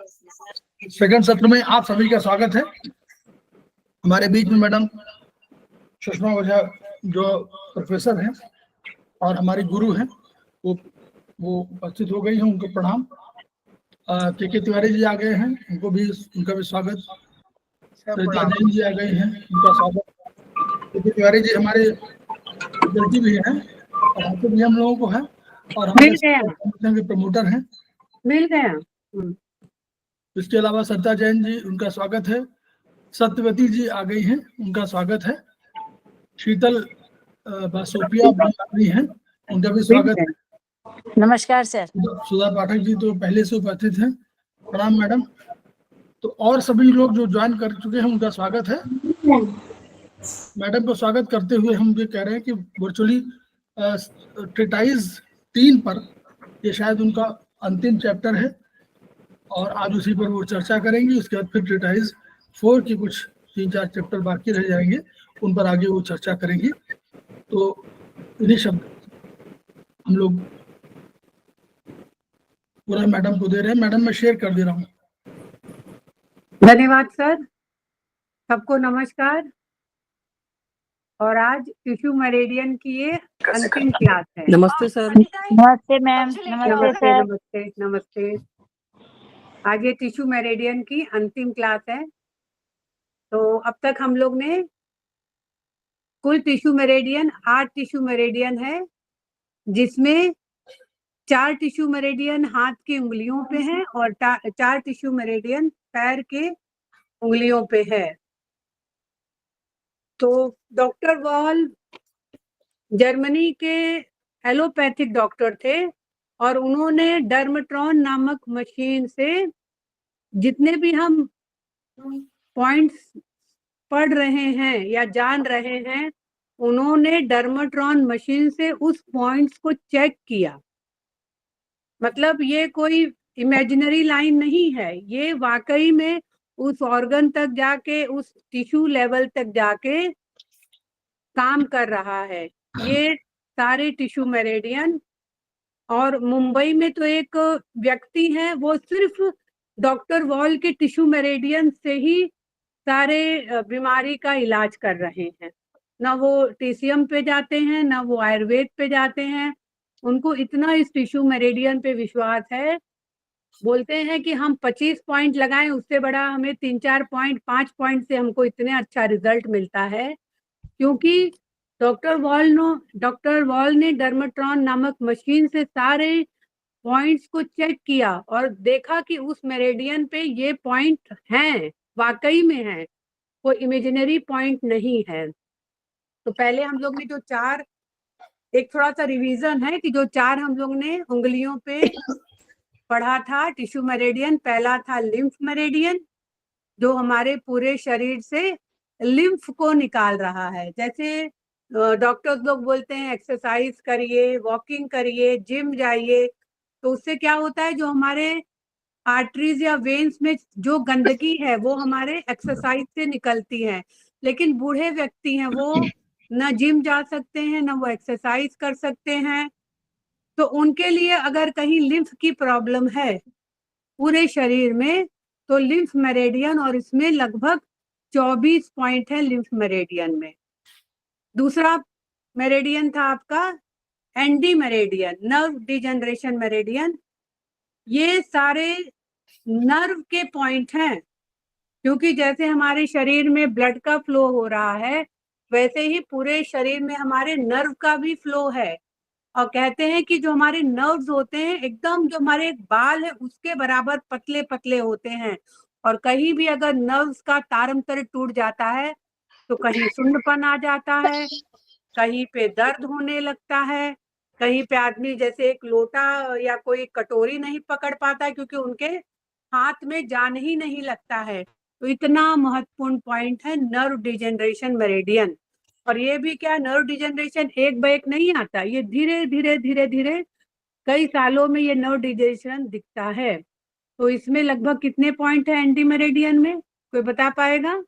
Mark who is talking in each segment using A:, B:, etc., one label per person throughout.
A: Second सत्र में आप सभी का स्वागत है। हमारे बीच में मैडम सुषमा ओझा जो प्रोफेसर हैं और हमारी गुरु हैं वो उपस्थित हो गई हैं, उनको प्रणाम। के तिवारी जी आ गए हैं, उनको भी उनका भी स्वागत। सरिता जैन जी आ गए हैं, उनका स्वागत। के तिवारी जी हमारे विद्यार्थी भी हैं, पढ़ाते भी हम लोगों को है और हमारे संगठन के प्रमोटर हैं।
B: मिल गया।
A: इसके अलावा सरिता जैन जी, उनका स्वागत है। सत्यवती जी आ गई हैं, उनका स्वागत है। शीतल बासोपिया भी हैं, उनका भी स्वागत है।
C: नमस्कार सर।
A: सुधा पाठक जी तो पहले से उपस्थित हैं, प्रणाम मैडम। तो और सभी लोग जो ज्वाइन कर चुके हैं उनका स्वागत है। मैडम को स्वागत करते हुए हम ये कह रहे हैं कि वर्चुअली ट्रीटाइज 3 पर ये शायद उनका अंतिम चैप्टर है और आज उसी पर वो चर्चा करेंगे। उसके बाद फिर ट्रीटाइज 4 की कुछ 3-4 चैप्टर बाकी रह जाएंगे, उन पर आगे वो चर्चा करेंगी। तो इन्हीं शब्द हम लोग पूरा मैडम को दे रहे हैं। मैडम मैं शेयर कर दे रहा हूँ।
B: धन्यवाद सर, सबको नमस्कार। और आज टिश्यू मेरिडियन की ये अंतिम क्लास है।
D: नमस्ते सर।
C: नमस्ते मैम। नमस्ते सर।
B: नमस्ते नमस्ते। आज ये टिश्यू मेरिडियन की अंतिम क्लास है। तो अब तक हम लोग ने कुल टिश्यू मेरिडियन 8 टिश्यू मेरिडियन है, जिसमें 4 टिश्यू मेरिडियन हाथ की उंगलियों पे है और 4 टिश्यू मेरिडियन पैर के उंगलियों पे है। तो डॉक्टर वॉल जर्मनी के एलोपैथिक डॉक्टर थे और उन्होंने डर्मेट्रॉन नामक मशीन से जितने भी हम पॉइंट्स पढ़ रहे हैं या जान रहे हैं, उन्होंने डर्मेट्रॉन मशीन से उस पॉइंट्स को चेक किया। मतलब ये कोई इमेजिनरी लाइन नहीं है, ये वाकई में उस ऑर्गन तक जाके, उस टिश्यू लेवल तक जाके काम कर रहा है। ये सारे टिश्यू मेरिडियन। और मुंबई में तो एक व्यक्ति है, वो सिर्फ डॉक्टर वॉल के टिश्यू मेरिडियन से ही सारे बीमारी का इलाज कर रहे हैं। ना वो टीसीएम पे जाते हैं, ना वो आयुर्वेद पे जाते हैं। उनको इतना इस टिश्यू मेरिडियन पे विश्वास है, बोलते हैं कि हम 25 पॉइंट लगाएं, उससे बड़ा हमें 3-4 पॉइंट 5 पॉइंट से हमको इतने अच्छा रिजल्ट मिलता है। क्योंकि डॉक्टर वॉल ने डर्मेट्रॉन नामक मशीन से सारे पॉइंट्स को चेक किया और देखा कि उस मेरिडियन पे ये पॉइंट हैं, वाकई में है, कोई इमेजिनरी पॉइंट नहीं है। तो पहले हम लोग ने जो 4, एक थोड़ा सा रिवीजन है कि जो 4 हम लोग ने उंगलियों पे पढ़ा था टिश्यू मेरिडियन। पहला था लिम्फ मेरिडियन, जो हमारे पूरे शरीर से लिम्फ को निकाल रहा है। जैसे डॉक्टर्स लोग बोलते हैं एक्सरसाइज करिए, वॉकिंग करिए, जिम जाइए, तो उससे क्या होता है, जो हमारे आर्टरीज या वेन्स में जो गंदगी है वो हमारे एक्सरसाइज से निकलती है। लेकिन बूढ़े व्यक्ति हैं, वो ना जिम जा सकते हैं, ना वो एक्सरसाइज कर सकते हैं। तो उनके लिए अगर कहीं लिम्फ की प्रॉब्लम है पूरे शरीर में, तो लिम्फ मेरिडियन, और इसमें लगभग 24 पॉइंट है लिम्फ मेरिडियन में। दूसरा मेरिडियन था आपका Andy meridian, nerve degeneration meridian. ये सारे नर्व के पॉइंट हैं, क्योंकि जैसे हमारे शरीर में ब्लड का फ्लो हो रहा है, वैसे ही पूरे शरीर में हमारे नर्व का भी फ्लो है। और कहते हैं कि जो हमारे नर्व्स होते हैं, एकदम जो हमारे एक बाल है उसके बराबर पतले पतले होते हैं। और कहीं भी अगर नर्व्स का तारमतर टूट जाता है तो कहीं सुन्नपन आ जाता है, कहीं पे दर्द होने लगता है, कहीं पे आदमी जैसे एक लोटा या कोई कटोरी नहीं पकड़ पाता है, क्योंकि उनके हाथ में जान ही नहीं लगता है। तो इतना महत्वपूर्ण पॉइंट है नर्व डिजनरेशन मेरिडियन। और ये भी क्या, नर्व डिजनरेशन एक बैक नहीं आता, ये धीरे धीरे धीरे धीरे कई सालों में ये नर्व डिजनरेशन दिखता है। तो इसमें लगभग कितने पॉइंट है एंटी मेरिडियन में, कोई बता पाएगा?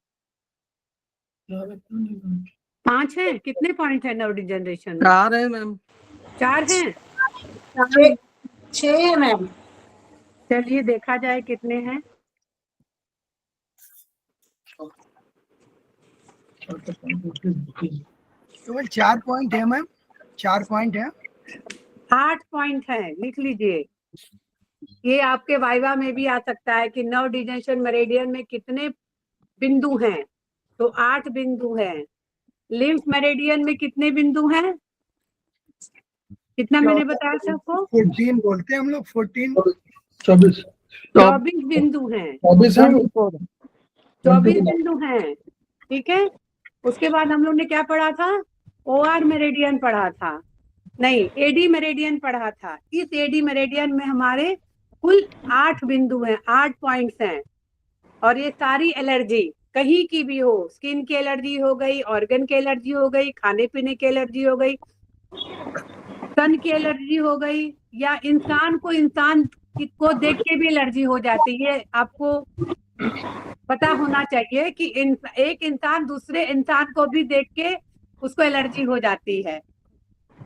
B: 5 है। कितने पॉइंट है नर्व डिजनरेशन में?
D: 4 है मैम।
B: 4 हैं।
C: 6 है मैम।
B: चलिए देखा जाए कितने हैं।
D: केवल 4 पॉइंट है मैम, 4 पॉइंट है।
B: 8 पॉइंट है, लिख लीजिए। ये आपके वाइवा में भी आ सकता है कि नर्व डिजेंशन मेरिडियन में कितने बिंदु हैं, तो 8 बिंदु हैं। लिम्फ मेरिडियन में कितने बिंदु हैं, कितना मैंने बताया था आपको?
D: 14 बोलते हैं हम लोग, 14।
B: 24 बिंदु हैं। 24 बिंदु हैं, ठीक है। उसके बाद हम लोग ने क्या पढ़ा था? ओआर मेरिडियन पढ़ा था, नहीं एडी मेरिडियन पढ़ा था। इस एडी मेरिडियन में हमारे कुल 8 बिंदु हैं, 8 पॉइंट्स हैं। और ये सारी एलर्जी कहीं की भी हो, स्किन की एलर्जी हो गई, ऑर्गन की एलर्जी हो गई, खाने पीने की एलर्जी हो गई, सन की एलर्जी हो गई, या इंसान को देख के भी एलर्जी हो जाती है। आपको पता होना चाहिए कि एक इंसान दूसरे इंसान को भी देख के उसको एलर्जी हो जाती है।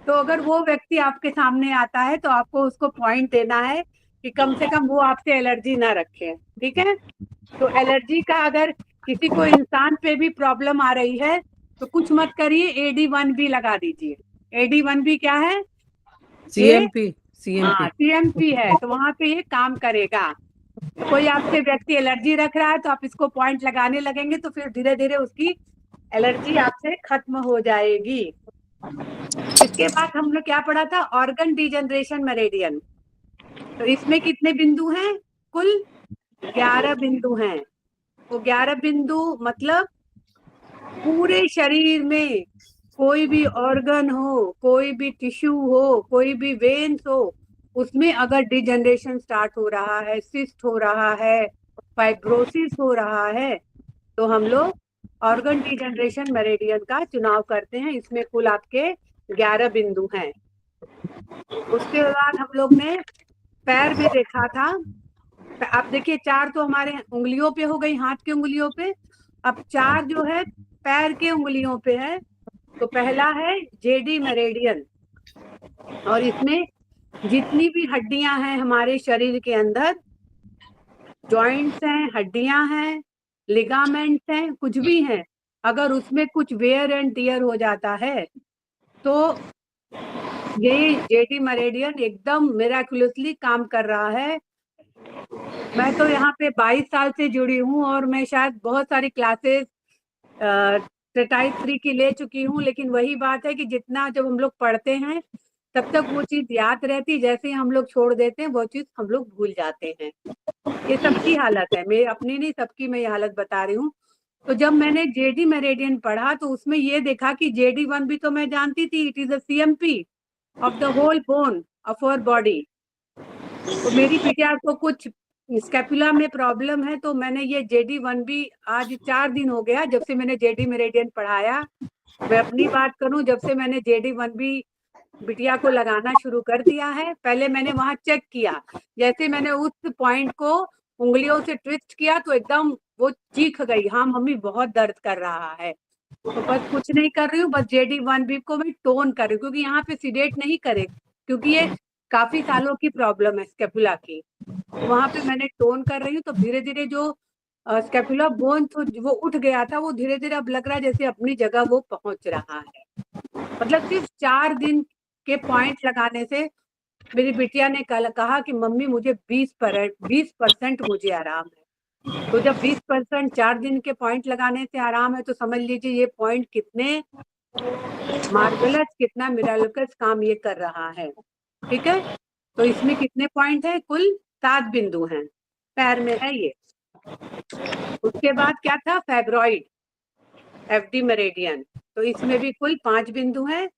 B: तो अगर वो व्यक्ति आपके सामने आता है तो आपको उसको पॉइंट देना है कि कम से कम वो आपसे एलर्जी ना रखे, ठीक है। तो एलर्जी का अगर किसी को इंसान पे भी प्रॉब्लम आ रही है तो कुछ मत करिए, AD1B लगा दीजिए। AD1B क्या है?
E: CMP
B: CMP है, तो वहां पे ये काम करेगा। कोई आपसे व्यक्ति एलर्जी रख रहा है तो आप इसको पॉइंट लगाने लगेंगे तो फिर धीरे धीरे उसकी एलर्जी आपसे खत्म हो जाएगी। इसके बाद हम लोग क्या पढ़ा था? Organ degeneration meridian. तो इसमें कितने बिंदु हैं? कुल 11 बिंदु हैं। वो 11 बिंदु मतलब पूरे शरीर में कोई भी ऑर्गन हो, कोई भी टिश्यू हो, कोई भी वेन्स हो, उसमें अगर डिजनरेशन स्टार्ट हो रहा है, सिस्ट हो रहा है, फाइब्रोसिस हो रहा है, तो हम लोग ऑर्गन डिजनरेशन मेरिडियन का चुनाव करते हैं। इसमें कुल आपके 11 बिंदु हैं। उसके बाद हम लोग ने पैर में देखा था। अब देखिए 4 तो हमारे उंगलियों पे हो गई, हाथ की उंगलियों पे। अब 4 जो है पैर के उंगलियों पे है। तो पहला है जेडी मेरिडियन, और इसमें जितनी भी हड्डियां हैं हमारे शरीर के अंदर, जॉइंट्स हैं, हड्डियां हैं, लिगामेंट्स हैं, कुछ भी हैं, अगर उसमें कुछ वेयर एंड टियर हो जाता है तो ये जेडी मेरिडियन एकदम मिराकुलसली काम कर रहा है। मैं तो यहाँ पे 22 साल से जुड़ी हूँ और मैं शायद बहुत सारी क्लासेस टाइप 3 की ले चुकी हूँ, लेकिन वही बात है कि जितना जब हम लोग पढ़ते हैं तब तक वो चीज याद रहती, जैसे ही हम लोग छोड़ देते हैं वो चीज हम लोग भूल जाते हैं। ये सबकी हालत है, मैं अपनी नहीं सबकी मैं ये हालत बता रही हूँ। तो जब मैंने जेडी मेरिडियन पढ़ा तो उसमें ये देखा कि JD1 भी तो मैं जानती थी, it is a CMP of the whole bone of our body. तो मेरी बिटिया को कुछ स्कैपुला में प्रॉब्लम है, तो मैंने ये JD1B, आज 4 दिन हो गया जब से मैंने जेडी मेरिडियन पढ़ाया। मैं अपनी बात करूं, जब से मैंने JD1B बिटिया को लगाना शुरू कर दिया है, पहले मैंने वहां चेक किया, जैसे मैंने उस पॉइंट को उंगलियों से ट्विस्ट किया तो एकदम वो चीख गई, हाँ मम्मी बहुत दर्द कर रहा है। तो बस कुछ नहीं कर रही हूँ, बस JD1B को मैं टोन कर रही हूँ, क्योंकि यहाँ पे सीडेट नहीं करे, क्योंकि ये काफी सालों की प्रॉब्लम है स्कैपुला की। वहां पे मैंने टोन कर रही हूँ, तो धीरे धीरे जो स्कैपुला बोन तो वो उठ गया था, वो धीरे धीरे अब लग रहा है जैसे अपनी जगह वो पहुंच रहा है। मतलब सिर्फ 4 दिन के पॉइंट लगाने से मेरी बिटिया ने कल कहा कि मम्मी मुझे 20% मुझे आराम है। तो जब 20% 4 दिन के पॉइंट लगाने से आराम है तो समझ लीजिए ये पॉइंट कितने मार्वेलस, कितना मिराकल्स काम ये कर रहा है, ठीक है। तो इसमें कितने पॉइंट है? कुल 7 बिंदु हैं, पैर में है ये। उसके बाद क्या था? Fibroid, FD meridian. तो इसमें भी कुल 5 बिंदु हैं।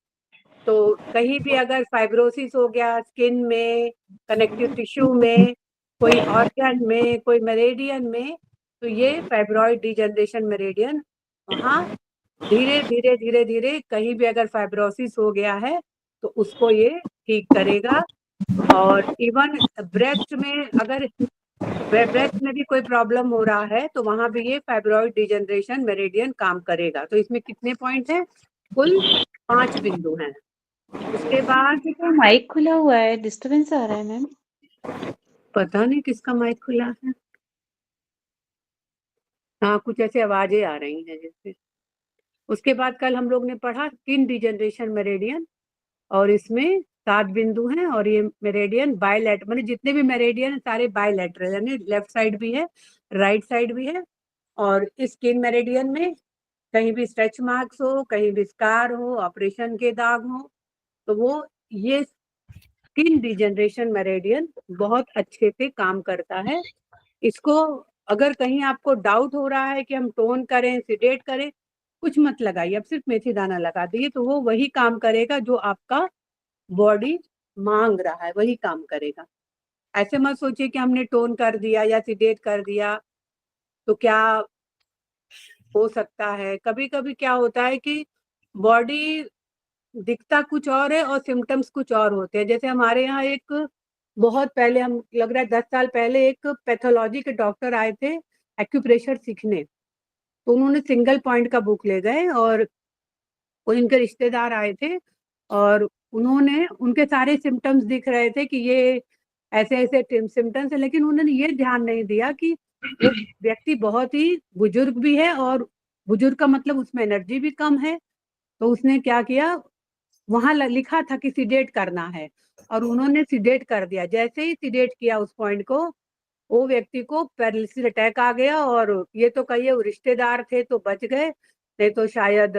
B: तो कहीं भी अगर फाइब्रोसिस हो गया स्किन में, कनेक्टिव टिश्यू में, कोई ऑर्गन में, कोई मेरिडियन में, तो ये फाइब्रॉइड डिजनरेशन मेरिडियन वहाँ धीरे धीरे धीरे धीरे कहीं भी अगर फाइब्रोसिस हो गया है तो उसको ये ठीक करेगा। और इवन ब्रेस्ट में, अगर ब्रेस्ट में भी कोई प्रॉब्लम हो रहा है तो वहां भी ये फाइब्रॉइड डिजनरेशन मेरिडियन काम करेगा। तो इसमें कितने पॉइंट हैं? कुल 5 बिंदु हैं। उसके बाद
C: माइक खुला हुआ है, डिस्टरबेंस आ रहा है मैम।
B: पता नहीं किसका माइक खुला है। हाँ, कुछ ऐसे आवाजें आ रही हैं जैसे। उसके बाद कल हम लोग ने पढ़ा स्किन डिजनरेशन मेरेडियन, और इसमें 7 बिंदु हैं, और ये मेरेडियन बायलैट मतलब जितने भी मेरेडियन सारे बायलैटरल, यानी लेफ्ट साइड भी है, राइट साइड भी है। और इस स्किन मेरेडियन में कहीं भी स्ट्रेच मार्क्स हो, कहीं भी स्कार हो, ऑपरेशन के दाग हो, तो वो ये स्किन डिजनरेशन मेरेडियन बहुत अच्छे से काम करता है। इसको अगर कहीं आपको डाउट हो रहा है कि हम टोन करें, सिडेट करें, कुछ मत लगाइए, अब सिर्फ मेथी दाना लगा दीजिए, तो वो वही काम करेगा जो आपका बॉडी मांग रहा है, वही काम करेगा। ऐसे मत सोचिए कि हमने टोन कर दिया या सिडेट कर दिया तो क्या हो सकता है। कभी कभी क्या होता है कि बॉडी दिखता कुछ और है और सिम्टम्स कुछ और होते हैं। जैसे हमारे यहाँ एक बहुत पहले, हम लग रहा है 10 साल पहले, एक पैथोलॉजी के डॉक्टर आए थे एक्यूप्रेशर सीखने, तो उन्होंने सिंगल पॉइंट का बुक ले गए, और वो इनके रिश्तेदार आए थे, और उन्होंने उनके सारे सिम्टम्स दिख रहे थे कि ये ऐसे ऐसे सिम्टम्स है, लेकिन उन्होंने ये ध्यान नहीं दिया कि वो व्यक्ति बहुत ही बुजुर्ग भी है, और बुजुर्ग का मतलब उसमें एनर्जी भी कम है। तो उसने क्या किया, वहां लिखा था कि सिडेट करना है, और उन्होंने सिडेट कर दिया। जैसे ही सिडेट किया उस पॉइंट को, वो व्यक्ति को पैरालिसिस अटैक आ गया, और ये तो कहिए वो रिश्तेदार थे तो बच गए, नहीं तो शायद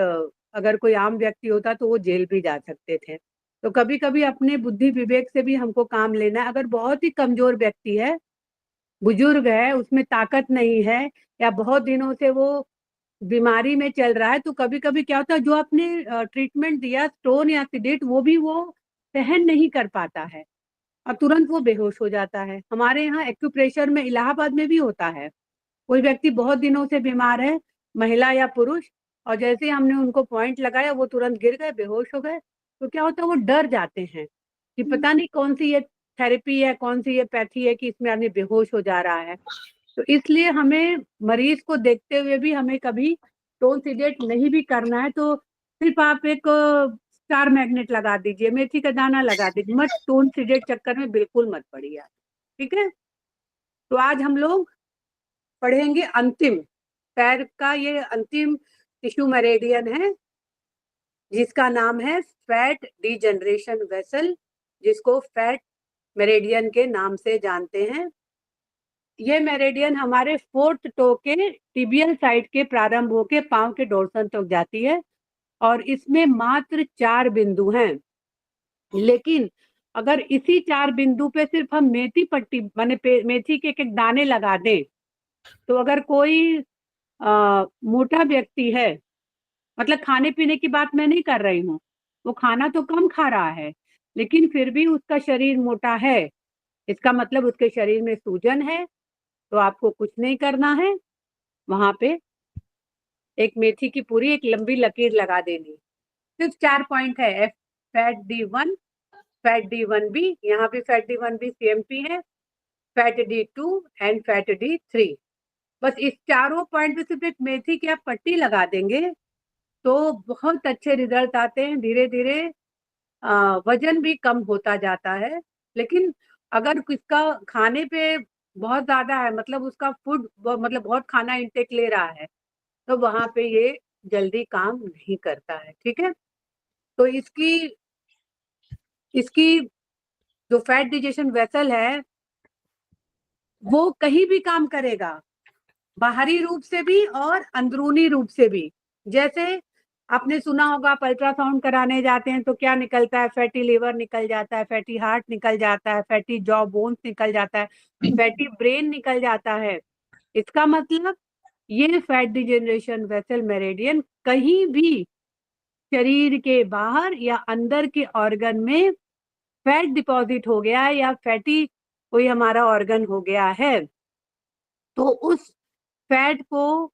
B: अगर कोई आम व्यक्ति होता तो वो जेल भी जा सकते थे। तो कभी कभी अपने बुद्धि विवेक से भी हमको काम लेना है। अगर बहुत ही कमजोर व्यक्ति है, बुजुर्ग है, उसमें ताकत नहीं है, या बहुत दिनों से वो बीमारी में चल रहा है, तो कभी कभी क्या होता है, जो आपने ट्रीटमेंट दिया स्टोन या सिडेट, वो भी वो सहन नहीं कर पाता है, और तुरंत वो बेहोश हो जाता है। हमारे यहाँ एक्यूप्रेशर में इलाहाबाद में भी होता है, कोई व्यक्ति बहुत दिनों से बीमार है, महिला या पुरुष, और जैसे ही हमने उनको पॉइंट लगाया वो तुरंत गिर गए, बेहोश हो गए। तो क्या होता है, वो डर जाते हैं कि पता नहीं कौन सी ये थेरेपी है, कौन सी ये पैथी है कि इसमें आदमी बेहोश हो जा रहा है। तो इसलिए हमें मरीज को देखते हुए भी हमें कभी टोन सिडेट नहीं भी करना है, तो सिर्फ आप एक स्टार मैग्नेट लगा दीजिए, मेथी का दाना लगा दीजिए, मत टोन सिडेट चक्कर में बिल्कुल मत पड़िए आप। ठीक है, तो आज हम लोग पढ़ेंगे अंतिम पैर का, ये अंतिम टिश्यू मेरेडियन है जिसका नाम है फैट डीजनरेशन वेसल, जिसको फैट मेरेडियन के नाम से जानते हैं। ये मेरेडियन हमारे 4th टो के टिबियल साइड के प्रारंभ होकर पांव के डोर्सन तक जाती है, और इसमें मात्र 4 बिंदु हैं। लेकिन अगर इसी 4 बिंदु पे सिर्फ हम मेथी पट्टी माने मेथी के एक दाने लगा दें, तो अगर कोई मोटा व्यक्ति है, मतलब खाने पीने की बात मैं नहीं कर रही हूँ, वो खाना तो कम खा रहा है लेकिन फिर भी उसका शरीर मोटा है, इसका मतलब उसके शरीर में सूजन है। तो आपको कुछ नहीं करना है, वहां पे एक मेथी की पूरी एक लंबी लकीर लगा देनी। सिर्फ 4 पॉइंट है, F fat D1, fat D1B, यहाँ भी फैट D1B CMP है, fat D2 and fat D3। बस इस चारों पॉइंट पे सिर्फ एक मेथी की आप पट्टी लगा देंगे तो बहुत अच्छे रिजल्ट आते हैं। धीरे धीरे वजन भी कम होता जाता है। लेकिन अगर किसका खाने पे बहुत ज्यादा है, मतलब उसका फूड मतलब बहुत खाना इंटेक ले रहा है, तो वहां पे ये जल्दी काम नहीं करता है। ठीक है, तो इसकी जो फैट डिजेशन वेसल है वो कहीं भी काम करेगा, बाहरी रूप से भी और अंदरूनी रूप से भी। जैसे आपने सुना होगा, आप अल्ट्रासाउंड कराने जाते हैं तो क्या निकलता है, फैटी लिवर निकल जाता है, फैटी हार्ट निकल जाता है, फैटी जॉ बोन्स निकल जाता है, फैटी ब्रेन निकल जाता है। इसका मतलब ये फैट डिजेनरेशन वेसल मेरेडियन कहीं भी शरीर के बाहर या अंदर के ऑर्गन में फैट डिपॉजिट हो गया है या फैटी कोई हमारा ऑर्गन हो गया है, तो उस फैट को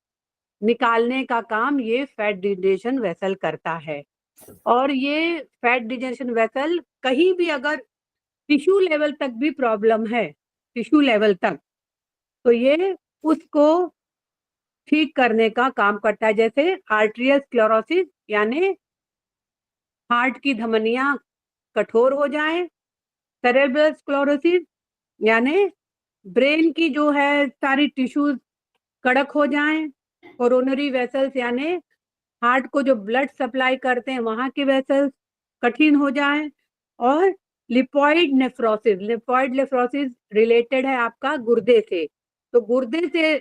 B: निकालने का काम ये फैट डिजेनरेशन वेसल करता है। और ये फैट डिजेनरेशन वेसल कहीं भी अगर टिश्यू लेवल तक भी प्रॉब्लम है, टिश्यू लेवल तक, तो ये उसको ठीक करने का काम करता है। जैसे आर्टेरियल स्क्लेरोसिस यानी हार्ट की धमनियां कठोर हो जाएं, सेरेब्रल स्क्लेरोसिस यानी ब्रेन की जो है सारी टिश्यूज कड़क हो जाएं, कोरोनरी वेसल्स यानी हार्ट को जो ब्लड सप्लाई करते हैं वहां के वेसल्स कठिन हो जाएं, और लिपॉइड नेफ्रोसिस रिलेटेड है आपका गुर्दे से। तो गुर्दे से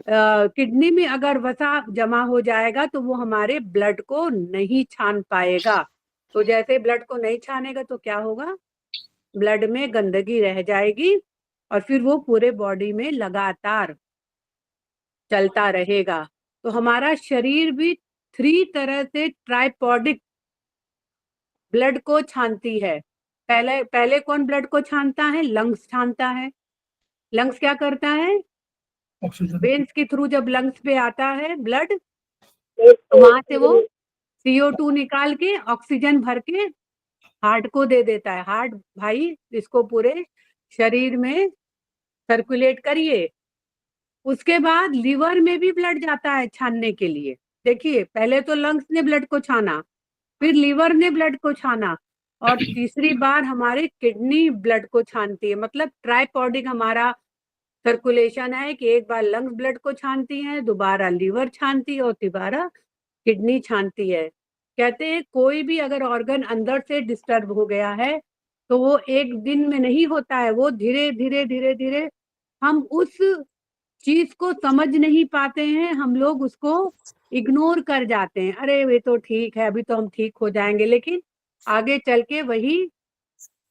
B: किडनी में अगर वसा जमा हो जाएगा तो वो हमारे ब्लड को नहीं छान पाएगा। तो जैसे ब्लड को नहीं छानेगा तो क्या होगा, ब्लड में गंदगी रह जाएगी और फिर वो पूरे बॉडी में लगातार चलता रहेगा। तो हमारा शरीर भी 3 तरह से ट्राइपॉडिक ब्लड को छानती है। पहले कौन ब्लड को छानता है? लंग्स छानता है। लंग्स क्या करता है?
A: ऑक्सीजन
B: वेन्स के थ्रू जब लंग्स पे आता है ब्लड, तो वहां से वो CO2 निकाल के ऑक्सीजन भर के हार्ट को दे देता है। हार्ट भाई इसको पूरे शरीर में सर्कुलेट करिए। उसके बाद लीवर में भी ब्लड जाता है छानने के लिए। देखिए, पहले तो लंग्स ने ब्लड को छाना, फिर लीवर ने ब्लड को छाना, और तीसरी बार हमारी किडनी ब्लड को छानती है। मतलब ट्राइपॉडिक हमारा सर्कुलेशन है कि एक बार लंग्स ब्लड को छानती है, दोबारा लीवर छानती है और दोबारा किडनी छानती है। कहते हैं कोई भी अगर ऑर्गन अंदर से डिस्टर्ब हो गया है तो वो एक दिन में नहीं होता है, वो धीरे धीरे धीरे धीरे हम उस चीज को समझ नहीं पाते हैं, हम लोग उसको इग्नोर कर जाते हैं। अरे ये तो ठीक है, अभी तो हम ठीक हो जाएंगे, लेकिन आगे चल के वही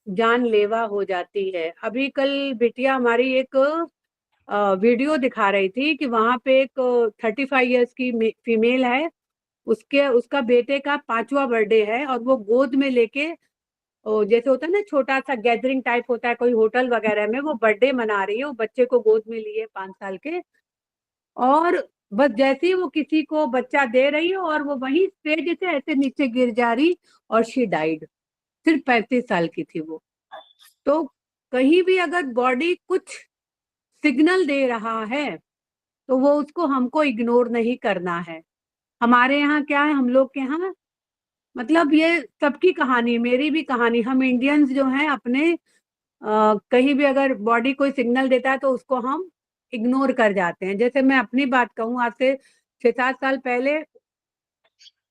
B: जानलेवा हो जाती है। अभी कल बिटिया हमारी एक वीडियो दिखा रही थी कि वहां पे एक 35 इयर्स की फीमेल है, उसका बेटे का 5वां बर्थडे है और वो गोद में लेके, जैसे होता है ना छोटा सा गैदरिंग टाइप होता है कोई होटल वगैरह में, वो बर्थडे मना रही है, वो बच्चे को गोद में लिए 5 साल के, और बस जैसे ही वो किसी को बच्चा दे रही है और वो वहीं स्टेज से ऐसे नीचे गिर जा रही और शी डाइड। सिर्फ 35 साल की थी वो। तो कहीं भी अगर बॉडी कुछ सिग्नल दे रहा है तो वो उसको हमको इग्नोर नहीं करना है। हमारे यहाँ क्या है, हम लोग के यहाँ मतलब ये सबकी कहानी, मेरी भी कहानी, हम इंडियंस जो हैं अपने कहीं भी अगर बॉडी कोई सिग्नल देता है तो उसको हम इग्नोर कर जाते हैं। जैसे मैं अपनी बात कहूँ, आज से 6-7 साल पहले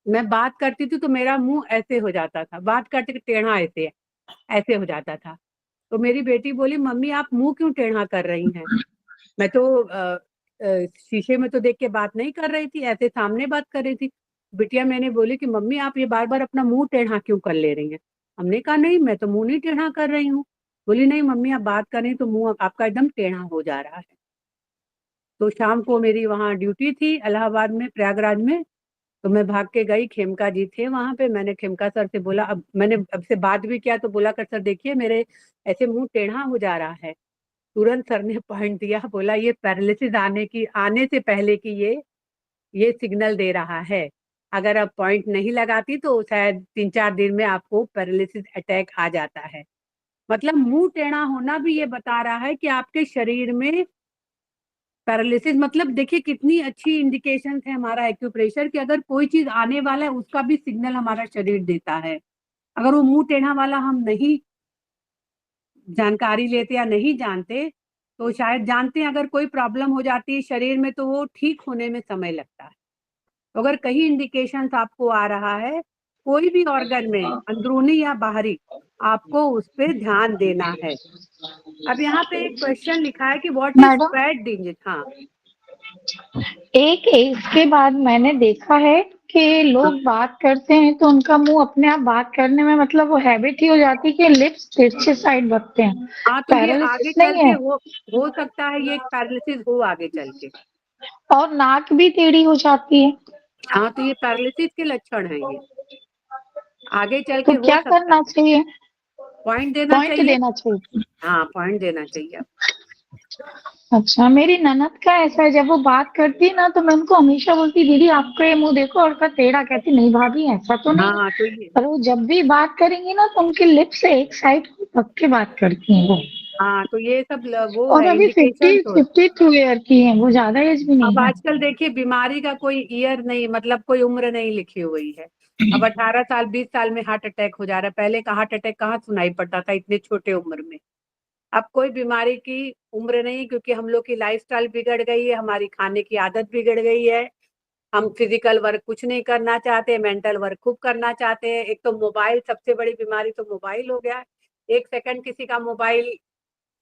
B: मैं बात करती थी तो मेरा मुंह ऐसे हो जाता था, बात करते टेढ़ा ऐसे हो जाता था। तो मेरी बेटी बोली, मम्मी आप मुंह क्यों टेढ़ा कर रही हैं? मैं तो शीशे में तो देख के बात नहीं कर रही थी, ऐसे सामने बात कर रही थी। बिटिया मैंने बोली कि मम्मी आप ये बार बार अपना मुंह टेढ़ा क्यों कर ले रही हैं? हमने कहा नहीं, मैं तो मुंह नहीं टेढ़ा कर रही हूँ। बोली नहीं मम्मी आप बात कर रही हैं तो मुंह आपका एकदम टेढ़ा हो जा रहा है। तो शाम को मेरी वहाँ ड्यूटी थी इलाहाबाद में, प्रयागराज में, तो मैं भाग के गई, खेमका जी थे वहां पे। मैंने खेमका सर से बोला, अब मैंने अब से बात भी किया तो बोला कर सर देखिए मेरे ऐसे मुंह टेढ़ा हो जा रहा है। तुरंत सर ने पॉइंट दिया, बोला ये पैरालिसिस आने से पहले की ये सिग्नल दे रहा है। अगर आप पॉइंट नहीं लगाती तो शायद 3-4 दिन में आपको पैरालिसिस अटैक आ जाता है। मतलब मुंह टेढ़ा होना भी ये बता रहा है कि आपके शरीर में पैरालिसिस, मतलब देखिए कितनी अच्छी इंडिकेशन है हमारा एक्यूप्रेशर कि अगर कोई चीज आने वाला है उसका भी सिग्नल हमारा शरीर देता है। अगर वो मुंह टेढ़ा वाला हम नहीं जानकारी लेते या नहीं जानते, तो शायद जानते हैं अगर कोई प्रॉब्लम हो जाती है शरीर में तो वो ठीक होने में समय लगता है। तो अगर कहीं इंडिकेशन आपको आ रहा है कोई भी ऑर्गन में, अंदरूनी या बाहरी, आपको उस पर ध्यान देना है। अब यहाँ पे एक क्वेश्चन लिखा है कि what is
F: madam
B: fat disease. हाँ
F: एक इसके बाद मैंने देखा है कि लोग बात करते हैं तो उनका मुंह अपने आप बात करने में, मतलब वो हैबिट ही हो जाती है कि लिप्स तिरछे साइड बढ़ते हैं।
B: हाँ, तो ये आगे
F: पैरालिसिस
B: चल
F: नहीं
B: के
F: है
B: हो सकता है ये पैरालिसिस हो आगे चल के।
F: और नाक भी टेढ़ी हो जाती है।
B: हाँ, तो ये पैरालिसिस के लक्षण है, ये आगे चल के
F: तो
B: हो
F: क्या
B: सकता
F: करना
B: है।
F: चाहिए?
B: पॉइंट देना
F: पॉइंट
B: चाहिए।
F: देना चाहिए।
B: हाँ, पॉइंट देना चाहिए।
F: अच्छा, मेरी ननद का ऐसा है, जब वो बात करती है ना तो मैं उनको हमेशा बोलती दीदी आपका ये मुंह देखो, और का टेढ़ा, कहती नहीं भाभी ऐसा तो नहीं।
B: हाँ, तो ये
F: पर वो जब भी बात करेंगी ना तो उनके लिप्स से एक साइड को पक के बात करती हैं वो।
B: हाँ, तो ये सब वो
F: और
B: है
F: अभी
B: इंडिकेशन। तो
F: 52 ईयर की हैं, वो ज्यादा एज भी नहीं
B: अब
F: है।
B: आजकल देखिए बीमारी का कोई ईयर नहीं, मतलब कोई उम्र नहीं लिखी हुई है। अब 18 साल 20 साल में हार्ट अटैक हो जा रहा है, पहले का हार्ट अटैक कहाँ सुनाई पड़ता था इतने छोटे उम्र में। अब कोई बीमारी की उम्र नहीं, क्योंकि हम लोग की लाइफस्टाइल बिगड़ गई है, हमारी खाने की आदत बिगड़ गई है, हम फिजिकल वर्क कुछ नहीं करना चाहते, मेंटल वर्क खूब करना चाहते हैं। एक तो मोबाइल, सबसे बड़ी बीमारी तो मोबाइल हो गया है। 1 सेकंड किसी का मोबाइल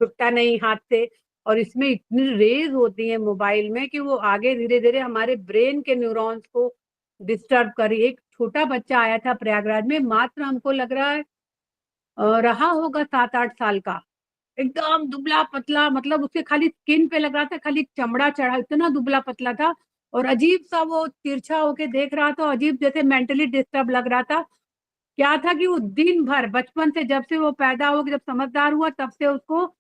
B: छूटता नहीं हाथ से, और इसमें इतनी रेज होती है मोबाइल में कि वो आगे धीरे-धीरे हमारे ब्रेन के न्यूरॉन्स को डिस्टर्ब कर रही है। एक छोटा बच्चा आया था प्रयागराज में, मात्र हमको लग रहा है रहा होगा 7-8 साल का, एकदम दुबला-पतला, मतलब उसके खाली स्किन पे लग रहा था, खाली चमड़ा चढ़ा, इतना दुबला-पतला था और अजीब-सा वो तिरछा होके देख रहा था, अजीब जैसे मेंटली डिस्टर्ब लग रहा था। क्या था कि वो दिन भर, बचपन से, जब से वो पैदा हो के जब समझदार हुआ, तब से उसको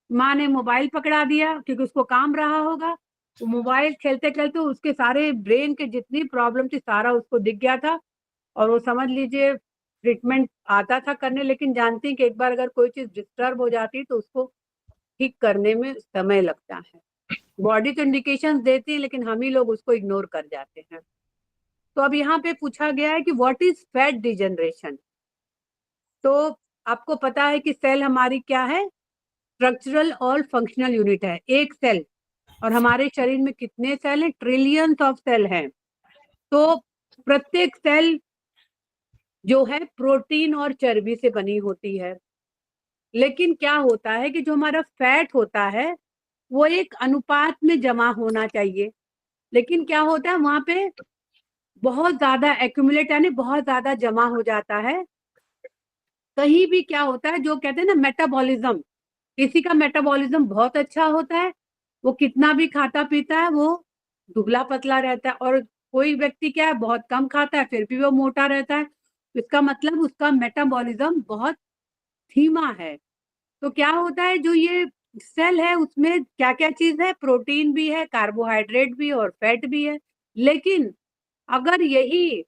B: माँ ने मोबाइल पकड़ा दिया, क्योंकि उसको काम रहा होगा। वो मोबाइल खेलते-खेलते उसके सारे ब्रेन के जितनी प्रॉब्लम थी, सारा उसको दिख गया था। और वो समझ लीजिए ट्रीटमेंट आता था करने, लेकिन जानती हैं कि एक बार अगर कोई चीज़ डिस्टर्ब हो जाती है तो उसको ठीक करने में समय लगता है। बॉडी तो इंडिकेशंस देती है, लेकिन हम ही लोग उसको इग्नोर कर जाते हैं। तो अब यहाँ पे पूछा गया है कि व्हाट इज फैट डिजनरेशन। तो आपको पता है कि सेल हमारी क्या है, स्ट्रक्चरल और फंक्शनल यूनिट है, एक सेल। और हमारे शरीर में कितने सेल हैं? ट्रिलियंस ऑफ सेल हैं। तो प्रत्येक सेल जो है प्रोटीन और चर्बी से बनी होती है। लेकिन क्या होता है कि जो हमारा फैट होता है वो एक अनुपात में जमा होना चाहिए, लेकिन क्या होता है वहां पे बहुत ज्यादा एक्यूमुलेट, यानी बहुत ज्यादा जमा हो जाता है। कहीं भी क्या होता है, जो कहते हैं ना मेटाबॉलिज्म, किसी का मेटाबॉलिज्म बहुत अच्छा होता है, वो कितना भी खाता पीता है वो दुबला पतला रहता है, और कोई व्यक्ति क्या है बहुत कम खाता है फिर भी वो मोटा रहता है। इसका मतलब उसका मेटाबॉलिज्म बहुत धीमा है। तो क्या होता है, जो ये सेल है उसमें क्या क्या चीज है, प्रोटीन भी है, कार्बोहाइड्रेट भी और फैट भी है। लेकिन अगर यही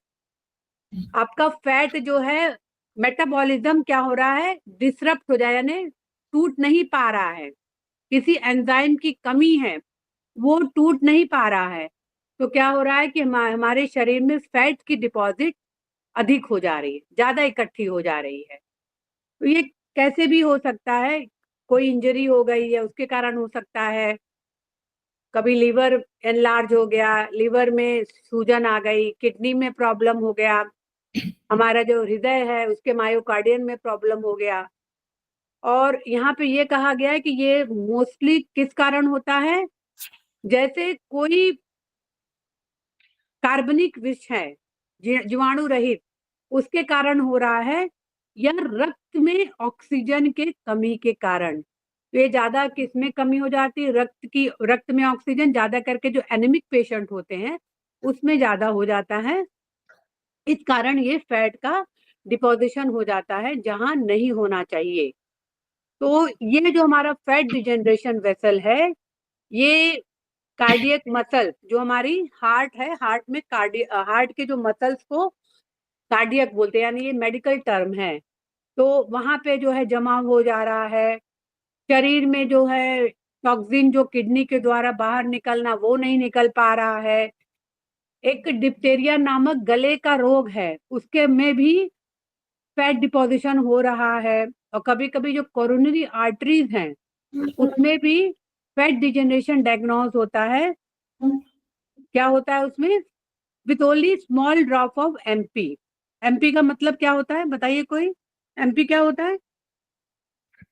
B: आपका फैट जो है, मेटाबॉलिज्म क्या हो रहा है, डिसरप्ट हो जाए, यानी टूट नहीं पा रहा है, किसी एंजाइम की कमी है, वो टूट नहीं पा रहा है, तो क्या हो रहा है कि हमारे शरीर में फैट की डिपॉजिट अधिक हो जा रही है, ज्यादा इकट्ठी हो जा रही है। तो ये कैसे भी हो सकता है, कोई इंजरी हो गई है उसके कारण हो सकता है, कभी लीवर एनलार्ज हो गया, लीवर में सूजन आ गई, किडनी में प्रॉब्लम हो गया, हमारा जो हृदय है उसके मायोकार्डियन में प्रॉब्लम हो गया। और यहाँ पे ये कहा गया है कि ये मोस्टली किस कारण होता है, जैसे कोई कार्बनिक विष है जीवाणु रहित, उसके कारण हो रहा है, या रक्त में ऑक्सीजन के कमी के कारण। तो ये ज्यादा किसमें कमी हो जाती है, रक्त में ऑक्सीजन ज्यादा करके जो एनीमिक पेशेंट होते हैं उसमें ज्यादा हो जाता है। इस कारण ये फैट का डिपोजिशन हो जाता है जहां नहीं होना चाहिए। तो ये जो हमारा फैट डिजेनरेशन वेसल है, ये कार्डियक मसल, जो हमारी हार्ट है, हार्ट में हार्ट के जो मसल्स को कार्डियक बोलते हैं, यानी ये मेडिकल टर्म है। तो वहां पे जो है जमा हो जा रहा है, शरीर में जो है टॉक्सिन जो किडनी के द्वारा बाहर निकलना वो नहीं निकल पा रहा है। एक डिप्थेरिया नामक गले का रोग है, उसके में भी फैट डिपोजिशन हो रहा है। और कभी कभी जो कोरोनरी आर्टरीज हैं उसमें भी फैट डिजेनरेशन डायग्नोज होता है। क्या होता है उसमें, with only small drop of MP. MP का मतलब क्या होता है बताइए कोई, एमपी क्या होता है,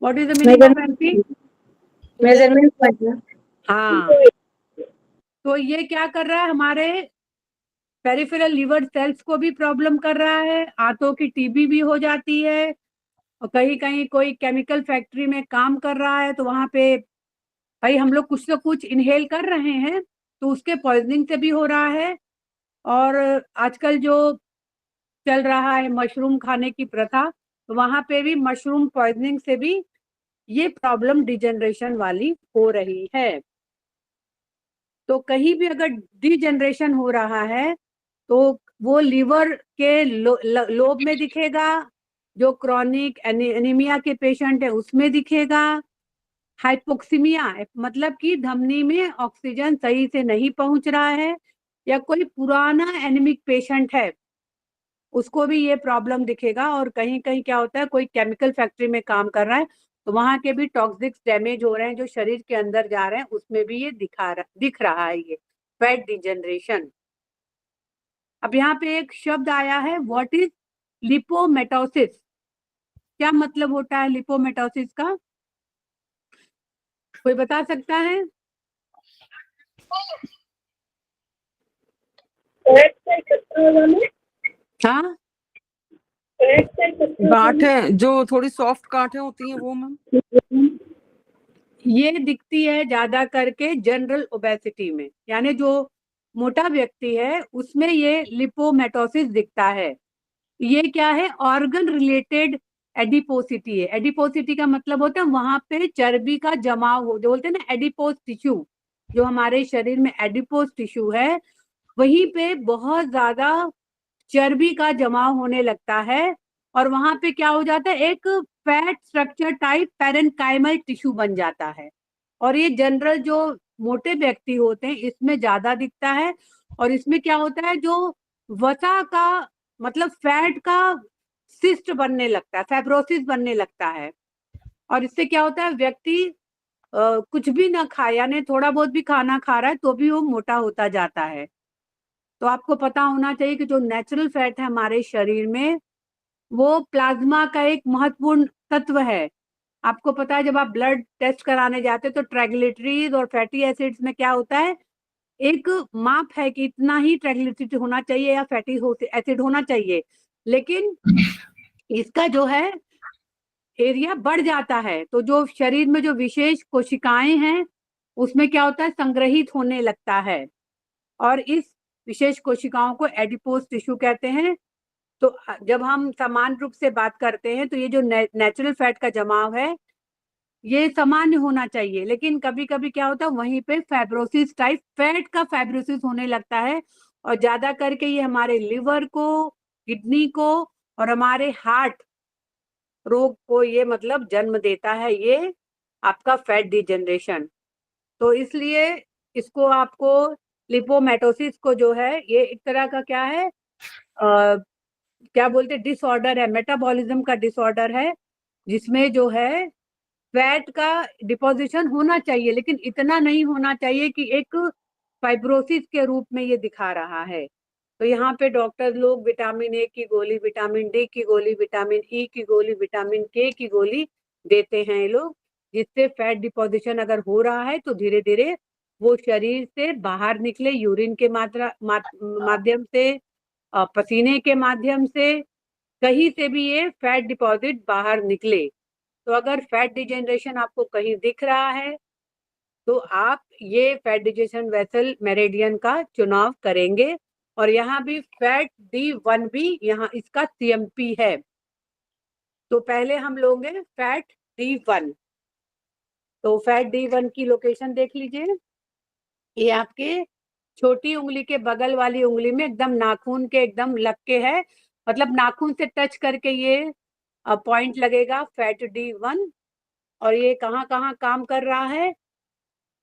B: what is the meaning of MP?
G: Measurement.
B: हाँ, तो ये क्या कर रहा है, हमारे पेरिफेरल लीवर सेल्स को भी प्रॉब्लम कर रहा है, आंतों की टीबी भी हो जाती है। और कहीं कहीं कोई केमिकल फैक्ट्री में काम कर रहा है तो वहां पे भाई हम लोग कुछ तो कुछ इनहेल कर रहे हैं, तो उसके पॉइजनिंग से भी हो रहा है। और आजकल जो चल रहा है मशरूम खाने की प्रथा, तो वहां पे भी मशरूम पॉइजनिंग से भी ये प्रॉब्लम डिजेनरेशन वाली हो रही है। तो कहीं भी अगर डिजेनरेशन हो रहा है तो वो लीवर के लोब में दिखेगा, जो क्रॉनिक एनीमिया के पेशेंट है उसमें दिखेगा, हाइपोक्सीमिया मतलब कि धमनी में ऑक्सीजन सही से नहीं पहुंच रहा है, या कोई पुराना एनीमिक पेशेंट है उसको भी ये प्रॉब्लम दिखेगा। और कहीं कहीं क्या होता है, कोई केमिकल फैक्ट्री में काम कर रहा है तो वहां के भी टॉक्सिक्स डैमेज हो रहे हैं जो शरीर के अंदर जा रहे हैं, उसमें भी ये दिख रहा है ये फैट डिजनरेशन। अब यहाँ पे एक शब्द आया है, व्हाट इज लिपोमेटोसिस? क्या मतलब होता है लिपोमेटोसिस का? कोई बता सकता है? हाँ,
E: गांठें जो थोड़ी सॉफ्ट गांठें होती हैं वो मैम।
B: ये दिखती है ज्यादा करके जनरल ओबेसिटी में, यानी जो मोटा व्यक्ति है उसमें ये लिपोमेटोसिस दिखता है। ये क्या है? ऑर्गन रिलेटेड एडिपोसिटी है। एडिपोसिटी का मतलब होता है वहां पे चर्बी का जमाव हो, जो बोलते हैं ना एडिपोज टिश्यू, जो हमारे शरीर में एडिपोज टिश्यू है वहीं पे बहुत ज्यादा चर्बी का जमाव होने लगता है और वहां पे क्या हो जाता है, एक fat structure type parenchymal tissue बन जाता है। और ये जनरल जो मोटे व्यक्ति होते हैं इसमें ज्यादा दिखता है। और इसमें क्या होता है, जो वसा का मतलब फैट का सिस्ट बनने लगता है, फाइब्रोसिस बनने लगता है। और इससे क्या होता है, व्यक्ति कुछ भी ना खाए, यानी थोड़ा बहुत भी खाना खा रहा है तो भी वो मोटा होता जाता है। तो आपको पता होना चाहिए कि जो नेचुरल फैट है हमारे शरीर में वो प्लाज्मा का एक महत्वपूर्ण तत्व है। आपको पता है जब आप ब्लड टेस्ट कराने जाते हैं तो ट्राइग्लिसराइड्स और फैटी एसिड्स में क्या होता है, एक माप है कि इतना ही ट्राइग्लिसराइड होना चाहिए या फैटी एसिड होना चाहिए, लेकिन इसका जो है एरिया बढ़ जाता है। तो जो शरीर में जो विशेष कोशिकाएं हैं उसमें क्या होता है, संग्रहित होने लगता है और इस विशेष कोशिकाओं को एडिपोज टिश्यू कहते हैं। तो जब हम समान रूप से बात करते हैं तो ये जो नेचुरल फैट का जमाव है ये सामान्य होना चाहिए, लेकिन कभी कभी क्या होता है वहीं पे फाइब्रोसिस टाइप फैट का फाइब्रोसिस होने लगता है और ज्यादा करके ये हमारे लिवर को, किडनी को और हमारे हार्ट रोग को ये मतलब जन्म देता है, ये आपका फैट डिजनरेशन। तो इसलिए इसको आपको लिपोमेटोसिस को जो है ये एक तरह का क्या है, क्या बोलते हैं, डिसऑर्डर है, मेटाबॉलिज्म का डिसऑर्डर है, जिसमें जो है फैट का डिपोजिशन होना चाहिए लेकिन इतना नहीं होना चाहिए कि एक फाइब्रोसिस के रूप में ये दिखा रहा है। तो यहाँ पे डॉक्टर लोग विटामिन ए की गोली, विटामिन डी की गोली, विटामिन ई की गोली, विटामिन के की गोली देते हैं ये लोग, जिससे फैट डिपोजिशन अगर हो रहा है तो धीरे धीरे वो शरीर से बाहर निकले, यूरिन के माध्यम से, पसीने के माध्यम से, कहीं से भी ये फैट डिपॉजिट बाहर निकले। तो अगर फैट डिजेनरेशन आपको कहीं दिख रहा है तो आप ये फैट डिजेशन वेसल मेरिडियन का चुनाव करेंगे। और यहाँ भी फैट D1 भी यहाँ इसका CMP है। तो पहले हम लोगे फैट D1। तो फैट D1 की लोकेशन देख लीजिए, ये आपके छोटी उंगली के बगल वाली उंगली में एकदम नाखून के एकदम लग के है, मतलब नाखून से टच करके ये पॉइंट लगेगा फैट D1। और ये कहाँ कहाँ काम कर रहा है,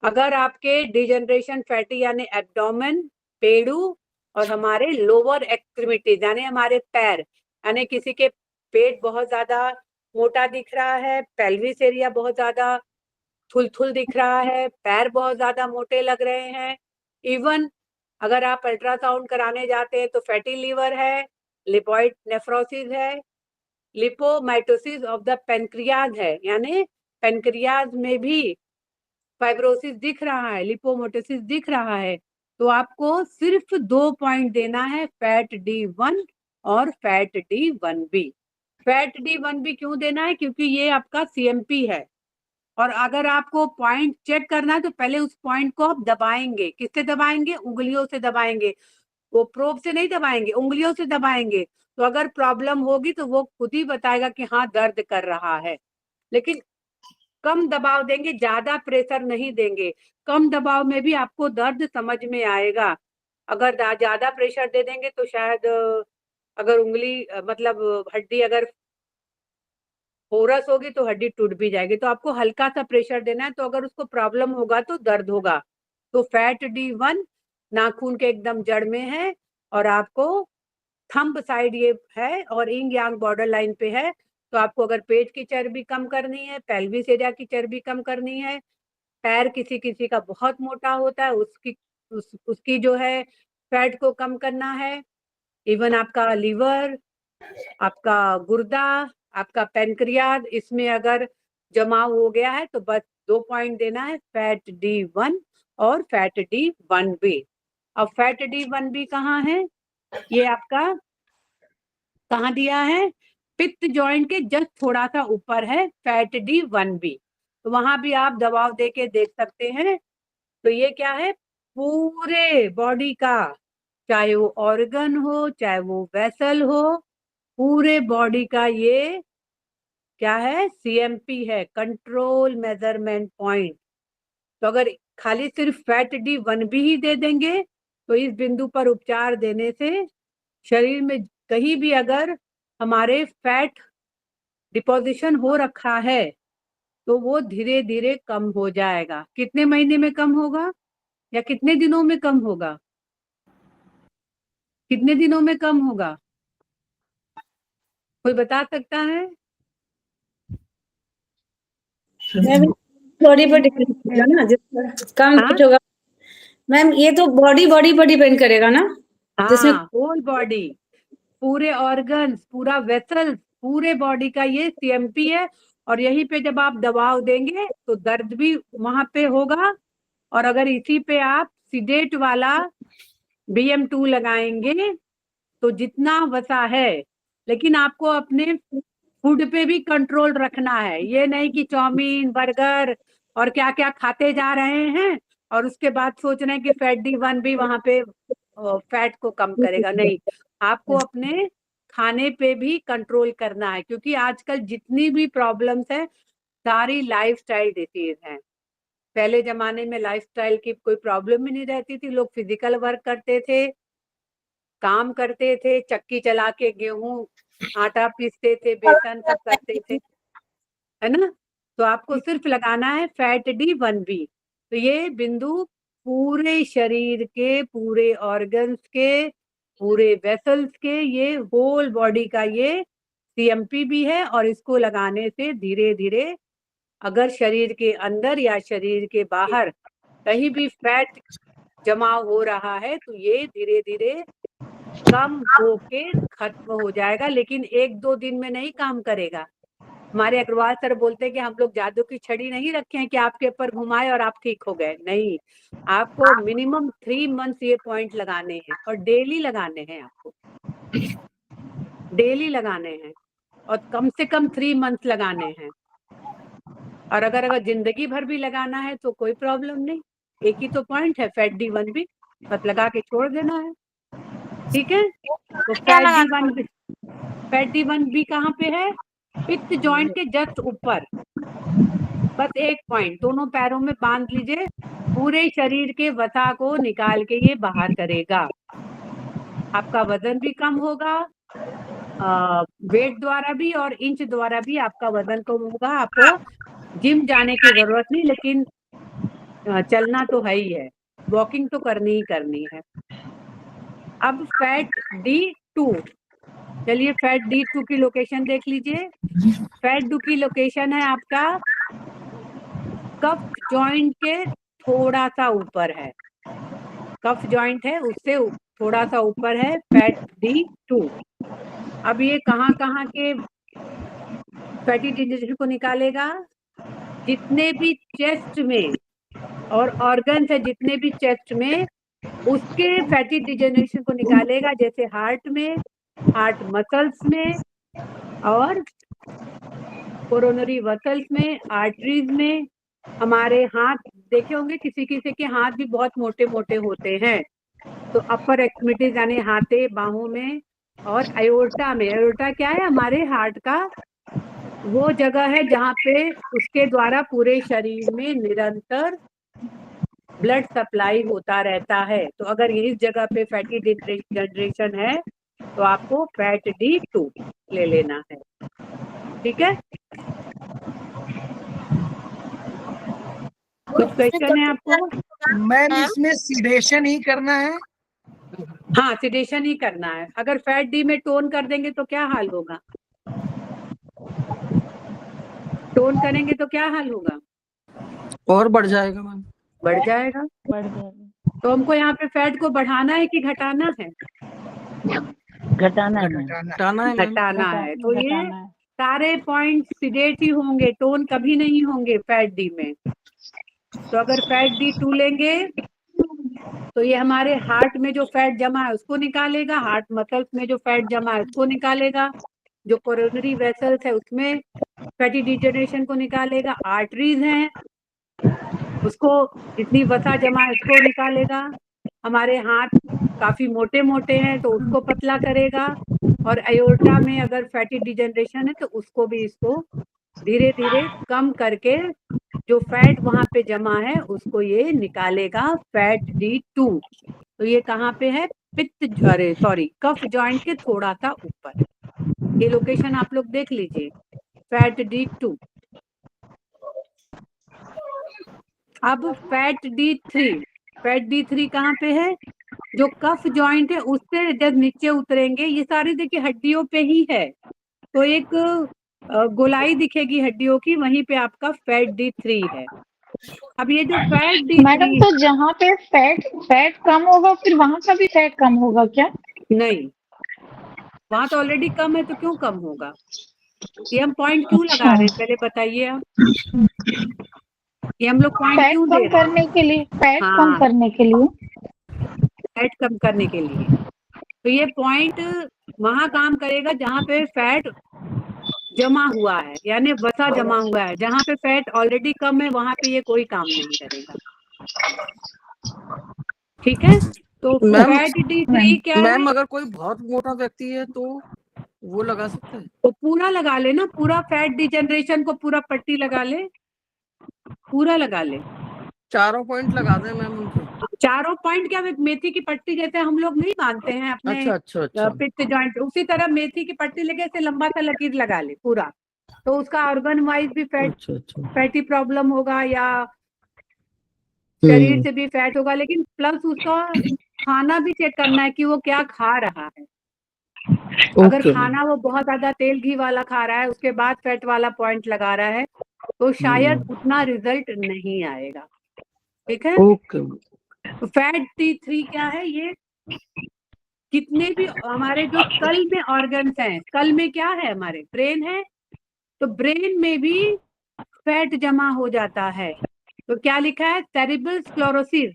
B: अगर आपके डिजनरेशन फैटी यानी एब्डोमेन, पेड़ू और हमारे लोअर एक्सट्रीमिटीज यानी हमारे पैर, यानी किसी के पेट बहुत ज्यादा मोटा दिख रहा है, पेल्विस एरिया बहुत ज्यादा थुलथुल दिख रहा है, पैर बहुत ज्यादा मोटे लग रहे हैं, इवन अगर आप अल्ट्रासाउंड कराने जाते हैं तो फैटी लीवर है, लिपोइड नेफ्रोसिस है, लिपोमाइटोसिस ऑफ द पेनक्रियाज है, यानी पेनक्रियाज में भी फाइब्रोसिस दिख रहा है, लिपोमोटिसिस दिख रहा है। तो आपको सिर्फ 2 पॉइंट देना है, फैट D1 और फैट D1B। फैट D1B क्यों देना है, क्योंकि ये आपका CMP है। और अगर आपको पॉइंट चेक करना है तो पहले उस पॉइंट को आप दबाएंगे, किससे दबाएंगे, उंगलियों से दबाएंगे, वो प्रोब से नहीं दबाएंगे, उंगलियों से दबाएंगे। तो अगर प्रॉब्लम होगी तो वो खुद ही बताएगा कि हाँ दर्द कर रहा है, लेकिन कम दबाव देंगे, ज्यादा प्रेशर नहीं देंगे। कम दबाव में भी आपको दर्द समझ में आएगा। अगर ज्यादा प्रेशर दे देंगे तो शायद अगर उंगली मतलब हड्डी अगर पोरस होगी तो हड्डी टूट भी जाएगी। तो आपको हल्का सा प्रेशर देना है, तो अगर उसको प्रॉब्लम होगा तो दर्द होगा। तो फैट D1 नाखून के एकदम जड़ में है और आपको थंब साइड ये है और इंग यांग बॉर्डर लाइन पे है। तो आपको अगर पेट की चर्बी कम करनी है, पेल्विस एरिया की चर्बी कम करनी है, पैर किसी किसी का बहुत मोटा होता है, उसकी जो है फैट को कम करना है, इवन आपका लीवर, आपका गुर्दा, आपका पैनक्रियाज, इसमें अगर जमाव हो गया है तो बस 2 पॉइंट देना है, फैट D1 और फैट D1B। अब फैट D1B कहाँ है? ये आपका कहाँ दिया है? पित्त जॉइंट के जस्ट थोड़ा सा ऊपर है फैट D1B, तो वहां भी आप दबाव दे के देख सकते हैं। तो ये क्या है? पूरे बॉडी का, चाहे वो ऑर्गन हो चाहे वो वेसल हो, पूरे बॉडी का ये क्या है? CMP है, कंट्रोल मेजरमेंट पॉइंट। तो अगर खाली सिर्फ फैट D1B ही दे देंगे तो इस बिंदु पर उपचार देने से शरीर में कहीं भी अगर हमारे फैट डिपोजिशन हो रखा है तो वो धीरे धीरे कम हो जाएगा। कितने महीने में कम होगा या कितने दिनों में कम होगा? कितने दिनों में कम होगा? कोई बता सकता है?
G: मैम बॉडी पर डिपेंड करेगा ना, जिस कम
B: हाँ?
G: वेट होगा। मैम ये तो बॉडी पर डिपेंड करेगा ना, जिसमें
B: हाँ, होल बॉडी, पूरे ऑर्गन्स, पूरा वेसल, पूरे बॉडी का ये CMP है। और यहीं पे जब आप दबाव देंगे तो दर्द भी वहां पे होगा। और अगर इसी पे आप सीडेट वाला BM2 लगाएंगे तो जितना वसा है, लेकिन आपको अपने फूड पे भी कंट्रोल रखना है। ये नहीं कि चाउमीन, बर्गर और क्या क्या खाते जा रहे हैं और उसके बाद सोच रहे हैं कि फैट D1B वहां पे फैट को कम करेगा। नहीं, आपको अपने खाने पे भी कंट्रोल करना है, क्योंकि आजकल जितनी भी प्रॉब्लम्स है सारी लाइफस्टाइल डिसीज है। पहले जमाने में लाइफस्टाइल की कोई प्रॉब्लम ही नहीं रहती थी, लोग फिजिकल वर्क करते थे, काम करते थे, चक्की चला के गेहूं आटा पीसते थे, बेसन सब करते थे, है ना। तो आपको सिर्फ लगाना है फैट D1B। तो ये बिंदु पूरे शरीर के, पूरे ऑर्गन्स के, पूरे वेसल्स के, ये होल बॉडी का ये CMP भी है। और इसको लगाने से धीरे धीरे अगर शरीर के अंदर या शरीर के बाहर कहीं भी फैट जमा हो रहा है तो ये धीरे धीरे कम होके खत्म हो जाएगा। लेकिन 1-2 दिन में नहीं काम करेगा। हमारे अग्रवाल सर बोलते हैं कि हम लोग जादू की छड़ी नहीं रखे हैं कि आपके ऊपर घुमाए और आप ठीक हो गए। नहीं, आपको मिनिमम 3 मंथ्स ये पॉइंट लगाने हैं और डेली लगाने हैं, आपको डेली लगाने हैं और कम से कम 3 मंथ्स लगाने हैं। और अगर जिंदगी भर भी लगाना है तो कोई प्रॉब्लम नहीं, एक ही तो पॉइंट है फैट D1B, बस लगा के छोड़ देना है। ठीक है। तो फैट D1B कहाँ पे है? पित्त जॉइंट के जस्ट ऊपर, बस 1 पॉइंट, दोनों पैरों में बांध लीजिए, पूरे शरीर के वसा को निकाल के ये बाहर करेगा। आपका वजन भी कम होगा, वेट द्वारा भी और इंच द्वारा भी आपका वजन कम होगा। आपको जिम जाने की जरूरत नहीं, लेकिन चलना तो है ही है, वॉकिंग तो करनी ही करनी है। अब फैट D2, चलिए फैट D2 की लोकेशन देख लीजिए। फैट D की लोकेशन है आपका कफ जॉइंट के थोड़ा सा ऊपर है, कफ जॉइंट है उससे थोड़ा सा ऊपर है फैट D2। अब ये कहाँ कहाँ के फैटी डिजेनेरेशन को निकालेगा? जितने भी चेस्ट में और ऑर्गन्स है, जितने भी चेस्ट में, उसके फैटी डिजेनेरेशन को निकालेगा। जैसे हार्ट में, हार्ट मसल्स में, और कोरोनरी वेसल्स में, आर्टरीज में। हमारे हाथ देखे होंगे, किसी किसी के हाथ भी बहुत मोटे मोटे होते हैं, तो अपर एक्सट्रीमिटीज यानी हाथे बाहों में, और अयोर्टा में। अयोर्टा क्या है? हमारे हार्ट का वो जगह है जहाँ पे उसके द्वारा पूरे शरीर में निरंतर ब्लड सप्लाई होता रहता है। तो अगर इस जगह पे फैटी डिजेनरेशन है तो आपको फैट D2 ले लेना है। ठीक है, कुछ क्वेश्चन है आपको?
D: मैम इसमें सीडेशन ही करना है?
B: हाँ, सिडेशन ही करना है। अगर फैट D में टोन कर देंगे तो क्या हाल होगा? टोन करेंगे तो क्या हाल होगा?
E: और बढ़ जाएगा मैम।
B: बढ़ जाएगा।
C: बढ़ जाएगा।
B: तो हमको यहाँ पे फैट को बढ़ाना है कि घटाना है?
C: घटाना है मैम।
E: घटाना है मैम।
B: घटाना है। तो ये
C: घटाना है।
B: सारे पॉइंट सीडेट ही होंगे, टोन कभी नहीं होंगे फैट डी में। तो अगर फैट डी 2 लेंगे तो ये हमारे हार्ट में जो फैट जमा है उसको निकालेगा, हार्ट मसल्स में जो फैट जमा है उसको निकालेगा, जो कोरोनरी वेसल्स है उसमें फैटी डिजनरेशन को निकालेगा, आर्टरीज हैं उसको जितनी वसा जमा है उसको निकालेगा, हमारे हाथ काफी मोटे मोटे हैं तो उसको पतला करेगा, और एयोर्टा में अगर फैटी डिजनरेशन है तो उसको भी, इसको धीरे धीरे कम करके जो फैट वहां पे जमा है उसको ये निकालेगा फैट D2। तो ये कहाँ पे है? कफ जॉइंट के थोड़ा सा ऊपर। ये लोकेशन आप लोग देख लीजिए, फैट D2। अब फैट D3 कहाँ पे है? जो कफ जॉइंट है उससे जब नीचे उतरेंगे, ये सारी देखिए हड्डियों पे ही है, तो एक गोलाई दिखेगी हड्डियों की, वहीं पे आपका फैट D3 है। अब ये जो फैट
F: मैडम
B: D3
F: तो जहाँ पे फैट कम होगा फिर वहां का भी फैट कम होगा क्या?
B: नहीं, वहां तो ऑलरेडी कम है तो क्यों कम होगा? ये हम पॉइंट क्यों लगा
F: अच्छा।
B: रहे हैं पहले बताइए आप? ये हम लोग पॉइंट
F: फैट
B: क्यों दे
F: कम
B: रहे हैं?
F: करने के लिए, फैट कम
B: हाँ,
F: करने के लिए।
B: फैट कम करने के लिए। तो ये पॉइंट वहां काम करेगा जहां पे फैट जमा हुआ है, यानी वसा जमा हुआ है। जहां पे फैट ऑलरेडी कम है वहां पे ये कोई काम नहीं करेगा। ठीक है, तो
E: मैम
B: फैट D3 क्या है?
E: मैम अगर कोई बहुत मोटा व्यक्ति है तो वो लगा सकता है?
B: तो पूरा लगा ले ना, पूरा फैट डिजनरेशन को पूरा पट्टी लगा ले, पूरा लगा ले।
E: चारों पॉइंट लगा दें मैम उनके?
B: चारों पॉइंट क्या, मेथी की पट्टी जैसे हम लोग नहीं बांधते हैं अपने
E: अच्छा अच्छा अच्छा।
B: पित्त जॉइंट, उसी तरह मेथी की पट्टी लेके ऐसे लंबा सा लकीर लगा ले पूरा। तो उसका ऑर्गन वाइज भी
E: अच्छा अच्छा।
B: फैटी प्रॉब्लम होगा या शरीर से भी फैट होगा, लेकिन प्लस उसका खाना भी चेक करना है कि वो क्या खा रहा है। अगर
E: ओके मैम।
B: खाना वो बहुत ज्यादा तेल घी वाला खा रहा है उसके बाद फैट वाला पॉइंट लगा रहा है तो शायद उतना रिजल्ट नहीं आएगा। ठीक है,
E: ओके।
B: तो फैट D3 क्या है? ये कितने भी हमारे जो स्कल में ऑर्गन्स हैं, स्कल में क्या है? हमारे ब्रेन है, तो ब्रेन में भी फैट जमा हो जाता है। तो क्या लिखा है? सेरिब्रल स्क्लेरोसिस,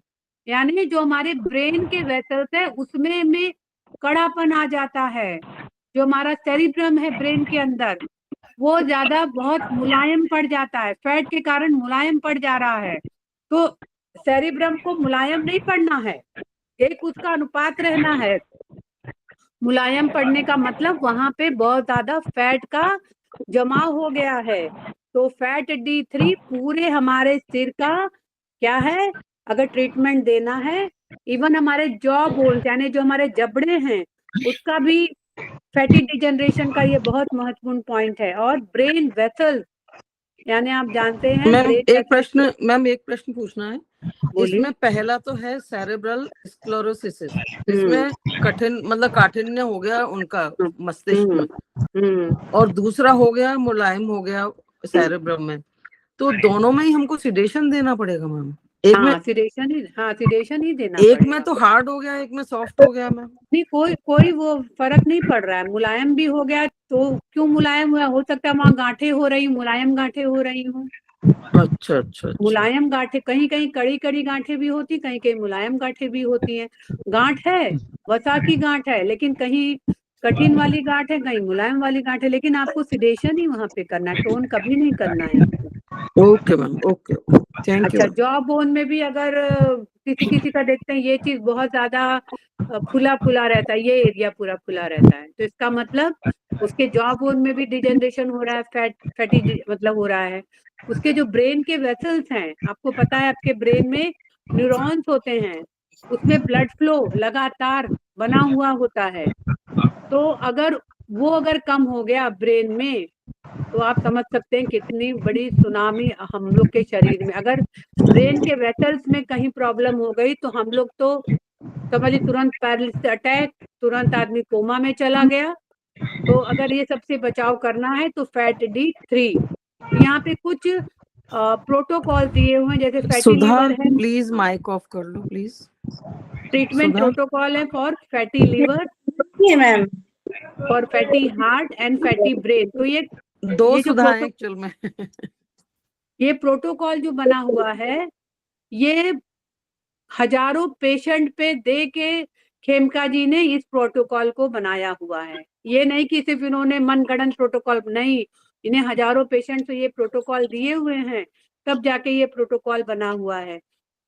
B: यानी जो हमारे ब्रेन के वेसल्स है उसमें में कड़ापन आ जाता है। जो हमारा सेरिब्रम है ब्रेन के अंदर वो ज्यादा बहुत मुलायम पड़ जाता है, फैट के कारण मुलायम पड़ जा रहा है। तो सेरिब्रम को मुलायम नहीं पड़ना है, एक उसका अनुपात रहना है। मुलायम पड़ने का मतलब वहां पे बहुत ज्यादा फैट का जमाव हो गया है। तो फैट D3 पूरे हमारे सिर का क्या है, अगर ट्रीटमेंट देना है, इवन हमारे जॉ बोन्स यानी जो हमारे जबड़े हैं उसका भी फैटी डिजनरेशन का ये बहुत महत्वपूर्ण पॉइंट है। और ब्रेन वेसल्स, यानी आप जानते हैं
E: मैम
B: ब्रेन
E: एक प्रश्न पूछना है।
B: बोलिए।
E: इसमें पहला तो है सेरेब्रल स्क्लेरोसिस, इसमें काठिन्य हो गया उनका मस्तिष्क में, और दूसरा हो गया मुलायम हो गया सेरेब्रम में, तो दोनों में ही हमको सिडेशन देना पड़ेगा मैम? एक में
B: सिडेशन ही देना
E: एक
B: पड़ेगा।
E: में तो हार्ड हो गया, एक में सॉफ्ट हो गया मैम।
B: नहीं, कोई वो फर्क नहीं पड़ रहा है। मुलायम भी हो गया तो क्यों मुलायम हुआ? हो सकता है वहां गांठें हो रही, मुलायम गांठें हो रही हूँ।
E: अच्छा अच्छा।
B: मुलायम गांठें, कहीं कहीं कड़ी गांठें भी होती, कहीं कहीं मुलायम गांठें भी होती हैं। गांठ है, वसा की गांठ है, लेकिन कहीं कठिन वाली गांठ है, कहीं मुलायम वाली गांठ है, लेकिन आपको सिडेशन ही वहां पे करना है, टोन कभी नहीं करना है आपको।
E: Okay ma'am, okay, thank you.
B: अच्छा, जॉ बोन में भी अगर किसी का देखते हैं ये चीज बहुत ज्यादा फुला फुला रहता है, ये एरिया पूरा फुला रहता है, तो इसका मतलब उसके जॉ बोन में भी डिजनरेशन हो रहा है, फैटी मतलब हो रहा है। उसके जो ब्रेन के वेसल्स हैं, आपको पता है आपके ब्रेन में न्यूरॉन्स होते हैं, उसमें ब्लड फ्लो लगातार बना हुआ होता है। तो अगर कम हो गया ब्रेन में तो आप समझ सकते हैं कितनी बड़ी सुनामी हम लोग के शरीर में। अगर ब्रेन के वेसल्स में कहीं प्रॉब्लम हो गई तो हम लोग तो समझिए तुरंत पैरालिसिस अटैक, तुरंत आदमी कोमा में चला गया। तो अगर ये सबसे बचाव करना है तो फैट D3 तो यहाँ पे कुछ प्रोटोकॉल दिए हुए हैं, जैसे फैटी
E: सुधा
B: लीवर है,
E: प्लीज माइक ऑफ कर लो प्लीज।
B: ट्रीटमेंट
E: सुधा
B: प्रोटोकॉल है फॉर फैटी लीवर,
G: जी ma'am.
B: For fatty heart and fatty brain. तो
E: दो
B: ये जो
E: सुधा है एक्चुअल में।
B: ये प्रोटोकॉल जो बना हुआ है, ये हजारों पेशेंट पे दे के खेमका जी ने इस प्रोटोकॉल को बनाया हुआ है। ये नहीं कि सिर्फ इन्होंने मनगढ़ंत प्रोटोकॉल, नहीं, इन्हें हजारों पेशेंट से ये प्रोटोकॉल दिए हुए हैं, तब जाके ये प्रोटोकॉल बना हुआ है।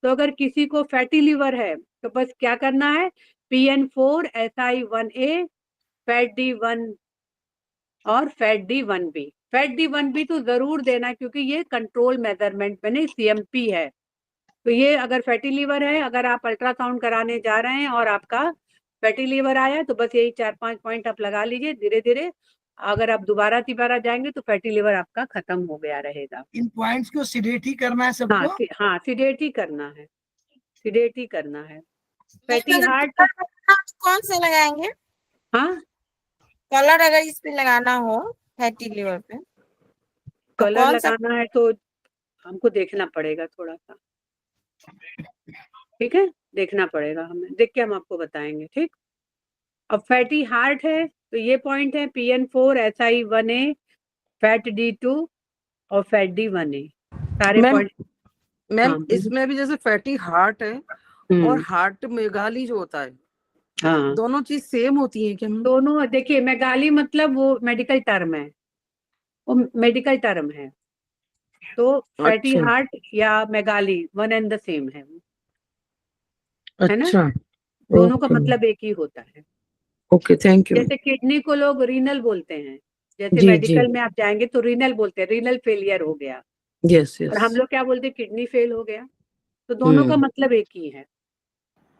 B: तो अगर किसी को फैटी लीवर है तो बस क्या करना है, PN4 SI1A फैट D1 और फैट D1B। फैट D1B तो जरूर देना, क्योंकि ये कंट्रोल मेजरमेंट में नहीं, CMP है। तो ये अगर फैटी लीवर है, अगर आप अल्ट्रासाउंड कराने जा रहे हैं और आपका फैटी लीवर आया, तो बस यही 4-5 पॉइंट आप लगा लीजिए धीरे धीरे। अगर आप दोबारा जाएंगे तो फैटी लीवर आपका खत्म हो गया रहेगा।
D: इन पॉइंट्स को सिडेट ही करना है सबको।
B: हाँ, सिडेट ही करना है, सिडेट ही करना है। फैटी हार्ट,
H: कौन से लगाएंगे?
B: हाँ,
H: कलर अगर इस पे लगाना हो फैटी लिवर पे तो
B: कलर
H: कौन सा?
B: लगाना है तो हमको देखना पड़ेगा थोड़ा सा, ठीक है, देखना पड़ेगा हमें, देख के हम आपको बताएंगे, ठीक। अब फैटी हार्ट है तो ये पॉइंट है PN4 SI1A फैट D2 और फैट D1A, सारे
E: मैम
B: पॉइंट।
E: मैम
B: हाँ,
E: इसमें भी जैसे फैटी हार्ट है और हार्ट मेगाली जो होता है,
B: हाँ,
E: दोनों चीज सेम होती है क्या मैम?
B: दोनों देखिए, मेगाली मतलब वो मेडिकल टर्म है, वो मेडिकल टर्म है। तो फैटी
E: अच्छा
B: हार्ट या मेगाली वन एंड द सेम है ना,
E: अच्छा,
B: दोनों का
E: ओके
B: मतलब एक ही होता है।
E: Okay, thank you.
B: जैसे किडनी को लोग रीनल बोलते हैं, जैसे
E: जी जी,
B: मेडिकल में आप जाएंगे तो रीनल बोलते हैं, रीनल फेलियर हो गया,
E: यस
B: और हम
E: यस।
B: लोग क्या बोलते हैं, किडनी फेल हो गया। तो दोनों का मतलब एक ही है।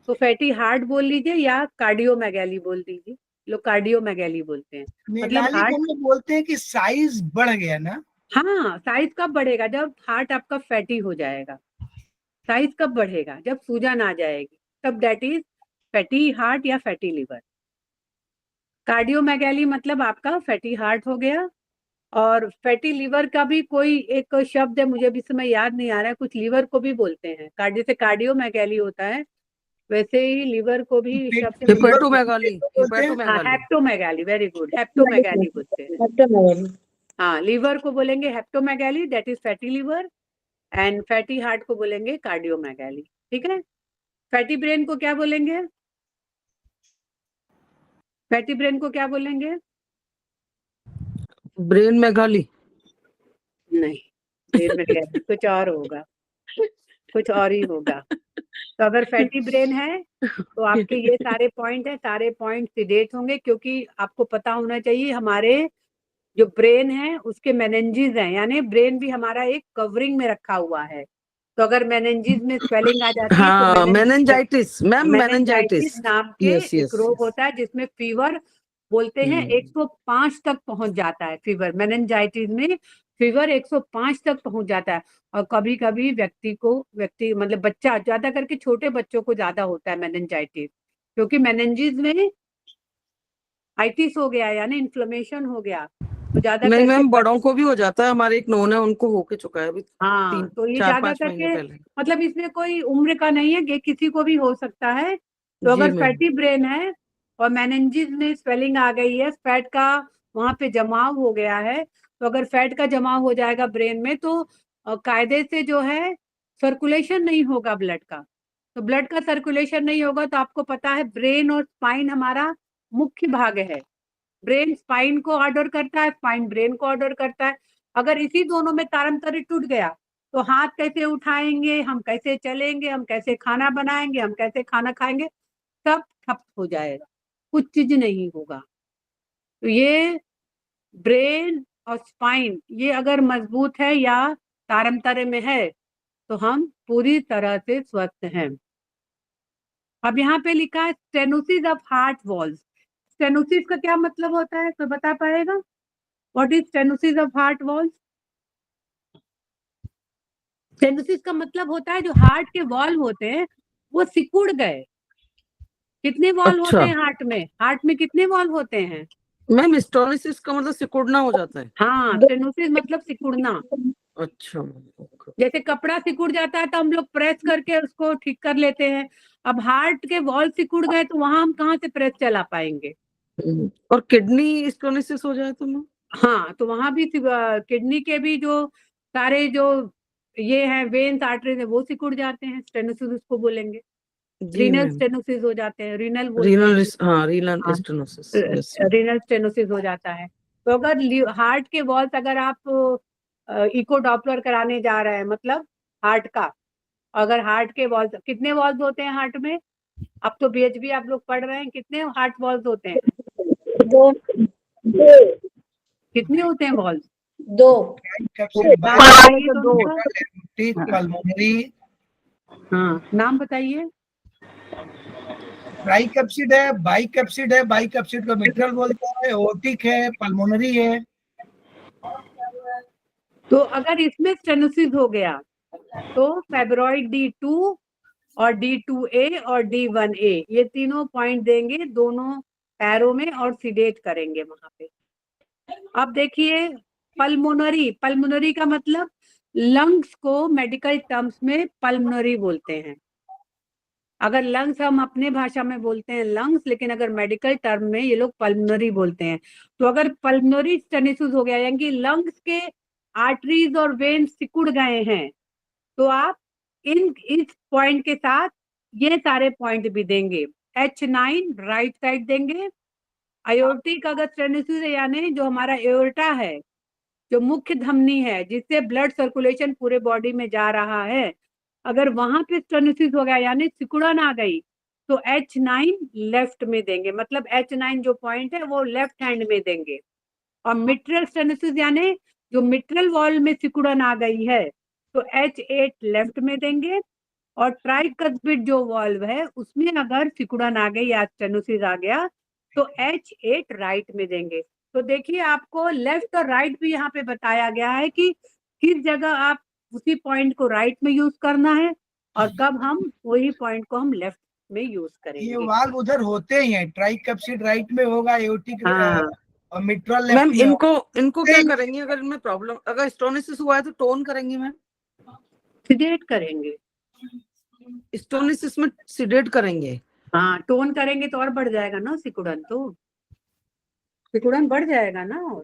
B: तो फैटी हार्ट बोल लीजिए या कार्डियोमेगाली बोल दीजिए, लोग कार्डियोमेगाली बोलते हैं, मतलब
D: मेगाली
B: हार्ट।
D: को हम लोग बोलते हैं कि साइज बढ़ गया ना।
B: हाँ, साइज कब बढ़ेगा, जब हार्ट आपका फैटी हो जाएगा। साइज कब बढ़ेगा, जब सूजन आ जाएगी, तब दैट इज फैटी हार्ट या फैटी लिवर। कार्डियोमेगाली मतलब आपका फैटी हार्ट हो गया। और फैटी लिवर का भी कोई एक शब्द है, मुझे भी समय याद नहीं आ रहा है, कुछ लिवर को भी बोलते हैं, जैसे कार्डियोमेगाली होता है वैसे ही लिवर को भी शब्द मुझे,
E: हिपेटोमेगाली,
D: बोलते हैं।
B: हाँ,
E: हिपेटोमेगाली।
B: हेप्टोमेगाली, वेरी गुड, हेप्टोमेगाली बोलते हैं। हाँ, लीवर को बोलेंगे hepatomegaly, that is fatty liver, and fatty heart को बोलेंगे कार्डियोमेगाली, ठीक है। फैटी ब्रेन को क्या बोलेंगे, फैटी ब्रेन को क्या बोलेंगे?
E: ब्रेन मेगाली।
B: नहीं, ब्रेन मेगाली कुछ और होगा, कुछ और ही होगा। तो अगर फैटी ब्रेन है तो आपके ये सारे पॉइंट है, सारे पॉइंट सिडेट होंगे, क्योंकि आपको पता होना चाहिए हमारे जो ब्रेन है उसके मेनेंजीज हैं, यानी ब्रेन भी हमारा एक कवरिंग में रखा हुआ है। तो अगर मेनेंजीज में स्वेलिंग आ जाती है
E: हाँ,
B: तो
E: मेनिंजाइटिस मैम,
B: मेनिंजाइटिस
E: मेनिंजाइटिस।
B: नाम के
E: यस
B: एक
E: यस।
B: रोग होता है, जिसमें फीवर बोलते हैं 105 तक पहुंच जाता है। फीवर मेनिंजाइटिस में फीवर 105 तक पहुंच जाता है। और कभी कभी व्यक्ति मतलब बच्चा, ज्यादा करके छोटे बच्चों को ज्यादा होता है मेनिंजाइटिस, क्योंकि मेनिंजीज में आइटिस हो गया, यानी इन्फ्लेमेशन हो गया, तो ज्यादा
E: नहीं
B: करके
E: मैम, बड़ों को भी हो जाता है, हमारे एक नोन है उनको होके चुका है अभी
B: हाँ, तो ये ज्यादा
E: 4-5 महीने
B: करके,
E: पहले।
B: मतलब इसमें कोई उम्र का नहीं है, ये किसी को भी हो सकता है। तो
E: जी
B: अगर
E: मैम।
B: फैटी ब्रेन है और मेनिंजेस में स्वेलिंग आ गई है, फैट का वहां पे जमाव हो गया है, तो अगर फैट का जमाव हो जाएगा ब्रेन में तो कायदे से जो है सर्कुलेशन नहीं होगा ब्लड का। तो ब्लड का सर्कुलेशन नहीं होगा तो आपको पता है ब्रेन और स्पाइन हमारा मुख्य भाग है। ब्रेन स्पाइन को ऑर्डर करता है, स्पाइन ब्रेन को ऑर्डर करता है। अगर इसी दोनों में तारतम्य टूट गया तो हाथ कैसे उठाएंगे, हम कैसे चलेंगे, हम कैसे खाना बनाएंगे, हम कैसे खाना खाएंगे, सब ठप हो जाएगा, कुछ चीज नहीं होगा। तो ये ब्रेन और स्पाइन ये अगर मजबूत है या तारतम्य में है तो हम पूरी तरह से स्वस्थ हैं। अब यहाँ पे लिखा है stenosis of heart walls. Stenosis का क्या मतलब होता है, कोई बता पाएगा? What is stenosis of heart walls? Stenosis का मतलब होता है जो हार्ट के वॉल्व होते हैं वो सिकुड़ गए। कितने वॉल्व होते
E: अच्छा,
B: हैं हार्ट में? हार्ट में कितने वॉल्व होते हैं?
E: मैम स्टोनिसिस का मतलब सिकुड़ना हो जाता है?
B: हाँ, स्टेनोसिस मतलब सिकुड़ना।
E: अच्छा ओके।
B: जैसे कपड़ा सिकुड़ जाता है तो हम लोग प्रेस करके उसको ठीक कर लेते हैं। अब हार्ट के वॉल सिकुड़ गए तो वहां हम कहाँ से प्रेस चला पाएंगे?
E: और किडनी स्टोनिसिस हो जाए तो मैम?
B: हाँ, तो वहां भी किडनी के भी जो सारे जो ये है वेन्स आर्टरीज है वो सिकुड़ जाते हैं, स्टेनोसिस उसको बोलेंगे।
E: जी
B: रीनल
E: मैम।
B: स्टेनोसिस हो जाते हैं, रीनल बोलते हैं,
E: रीनल
B: हाँ,
E: stenosis, yes ma'am.
B: Renal stenosis हो जाता है। तो अगर हार्ट के वॉल्स अगर आप इको डॉपलर कराने जा रहे हैं, मतलब हार्ट का, अगर हार्ट के वॉल्स, कितने वॉल्स होते हैं हार्ट में? अब तो बीएचबी आप लोग पढ़ रहे हैं, कितने हार्ट वॉल्स होते हैं?
G: दो
B: कितने होते हैं वॉल्स?
G: दो
B: नाम बताइए तो उनका।
D: पल्मोनरी,
B: हाँ, नाम बताइए।
D: ट्राइकैप्सिड है, बाइकैप्सिड है, बाइकैप्सिड को मिट्रल बोलते हैं, ओटिक है, पल्मोनरी है।
B: तो अगर इसमें स्टेनोसिस हो गया तो फेब्रॉइड D2 और D2A और D1A ये तीनों पॉइंट देंगे दोनों पैरों में और सीडेट करेंगे वहां पे। अब देखिए पल्मोनरी, पल्मोनरी का मतलब लंग्स को मेडिकल टर्म्स में पल्मोनरी बोलते हैं। अगर लंग्स हम अपने भाषा में बोलते हैं लंग्स, लेकिन अगर मेडिकल टर्म में ये लोग पल्मोनरी बोलते हैं। तो अगर पल्मोनरी स्टेनोसिस हो गया यानी लंग्स के आर्टरीज और वेन्स सिकुड़ गए हैं तो आप इस पॉइंट के साथ ये सारे पॉइंट भी देंगे। H9 राइट साइड देंगे। आयोर्टिक अगर स्टेनोसिस है यानी जो हमारा एओर्टा है, जो मुख्य धमनी है जिससे ब्लड सर्कुलेशन पूरे बॉडी में जा रहा है, अगर वहां पे स्टेनोसिस हो गया यानी सिकुड़न आ गई तो H9 लेफ्ट में देंगे, मतलब H9 जो पॉइंट है वो लेफ्ट हैंड में देंगे। और मिट्रल स्टेनोसिस यानी जो मिट्रल वॉल में सिकुड़न आ गई है तो H8 लेफ्ट में देंगे। और ट्राइकस्पिड जो वॉल्व है उसमें अगर सिकुड़न आ गई या स्टेनोसिस आ गया तो H8 राइट में देंगे। तो देखिए आपको लेफ्ट और राइट भी यहाँ पे बताया गया है कि किस जगह आप उसी पॉइंट को राइट में यूज करना है और कब हम वही पॉइंट को हम लेफ्ट में यूज
D: ये
B: करेंगे।
D: वाल्व उधर होते ही हैं, ट्राइकैप्सिड राइट में होगा, एओर्टिक
B: हाँ
D: और मिट्रल
E: मैम
D: लेफ्ट में होगा।
E: इनको क्या करेंगे अगर इनमें प्रॉब्लम, अगर स्टोनिसिस हुआ है तो टोन करेंगे मैम?
B: सिडेट करेंगे।
E: स्टोनिसिस में सिडेट करेंगे?
B: हाँ, टोन करेंगे तो और बढ़ जाएगा ना सिकुड़न, तो सिकुड़न बढ़ जाएगा ना।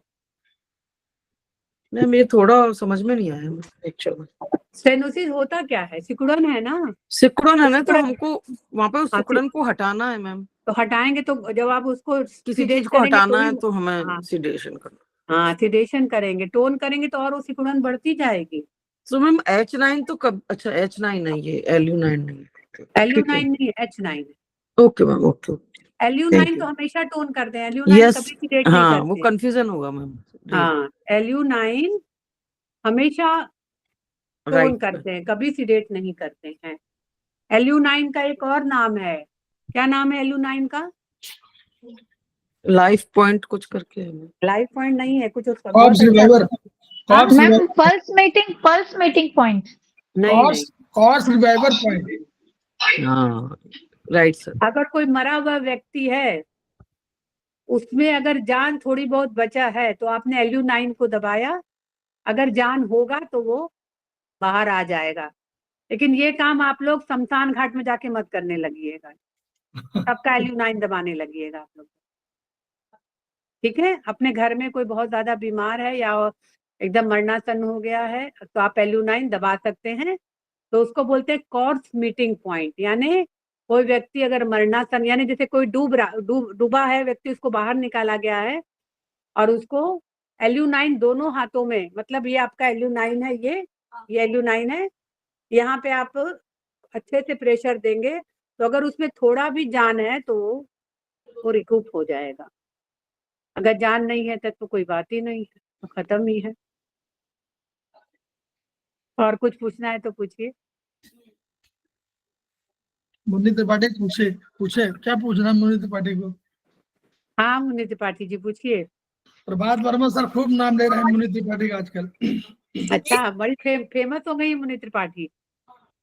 E: मैम ये थोड़ा समझ में नहीं आया एक्चुअली।
B: स्टेनोसिस होता क्या है? सिकुड़न है ना।
E: सिकुड़न है ना, तो
B: सिकुड़न-
E: हमको वहां पे उस
B: हाँ,
E: सिकुड़न को हटाना है मैम।
B: तो हटाएंगे तो जब आप उसको
E: किसी
B: sedate
E: चीज को
B: करेंगे
E: हटाना
B: तो
E: है
B: ही-
E: तो हमें
B: हाँ
E: सिडेशन करना।
B: हाँ, सिडेशन करेंगे, टोन करेंगे तो और वो सिकुड़न बढ़ती जाएगी।
E: तो मैम H9 तो कब, अच्छा H9 नहीं, ये LU9 नहीं है।
B: LU9 नहीं है, H9 है।
E: Okay ma'am, okay.
B: LU9 तो हमेशा टोन करते हैं, LU9
E: यस,
B: कभी सिडेट नहीं
E: हाँ वो
B: करते।
E: कंफ्यूजन होगा मैम।
B: हाँ, LU9 हमेशा टोन
E: राइट,
B: करते हैं, कभी सिडेट नहीं करते हैं। LU9 का एक और नाम है, क्या नाम है LU9 का?
E: लाइफ पॉइंट कुछ करके है मैम।
B: लाइफ पॉइंट नहीं है, कुछ उसका
A: कॉर्प्स
B: बहुत अच्छा।
A: Reviver, corps
F: ma'am
A: reviver,
F: pulse meeting point.
B: नहीं नहीं,
A: कॉर्प्स रिवाइवर पॉइंट।
E: हाँ राइट सर।
B: अगर कोई मरा हुआ व्यक्ति है उसमें अगर जान थोड़ी बहुत बचा है तो आपने LU9 को दबाया, अगर जान होगा तो वो बाहर आ जाएगा। लेकिन ये काम आप लोग शमशान घाट में जाके मत करने लगिएगा, सबका LU9 दबाने लगिएगा आप लोग। ठीक है, अपने घर में कोई बहुत ज्यादा बीमार है या एकदम मरणासन हो गया है तो आप LU9 दबा सकते हैं। तो उसको बोलते हैं कॉर्प्स मीटिंग पॉइंट, यानी कोई व्यक्ति अगर मरणासन, यानी जैसे कोई डूबा है व्यक्ति, उसको बाहर निकाला गया है और उसको LU9 दोनों हाथों में, मतलब ये आपका LU9 है, ये LU9 है, यहाँ पे आप अच्छे से प्रेशर देंगे तो अगर उसमें थोड़ा भी जान है तो वो रिकूप हो जाएगा। अगर जान नहीं है तो कोई बात ही नहीं है, तो खत्म ही है। और कुछ पूछना है तो पूछिए।
A: मुन्नी त्रिपाठी पूछे पूछे क्या पूछना है मुन्नी त्रिपाठी को?
B: हाँ मुन्नी त्रिपाठी जी पूछिए।
A: प्रभात वर्मा सर खूब नाम ले रहे हैं मुन्नी त्रिपाठी का आजकल।
B: अच्छा, बड़ी फेमस हो गई मुन्नी त्रिपाठी।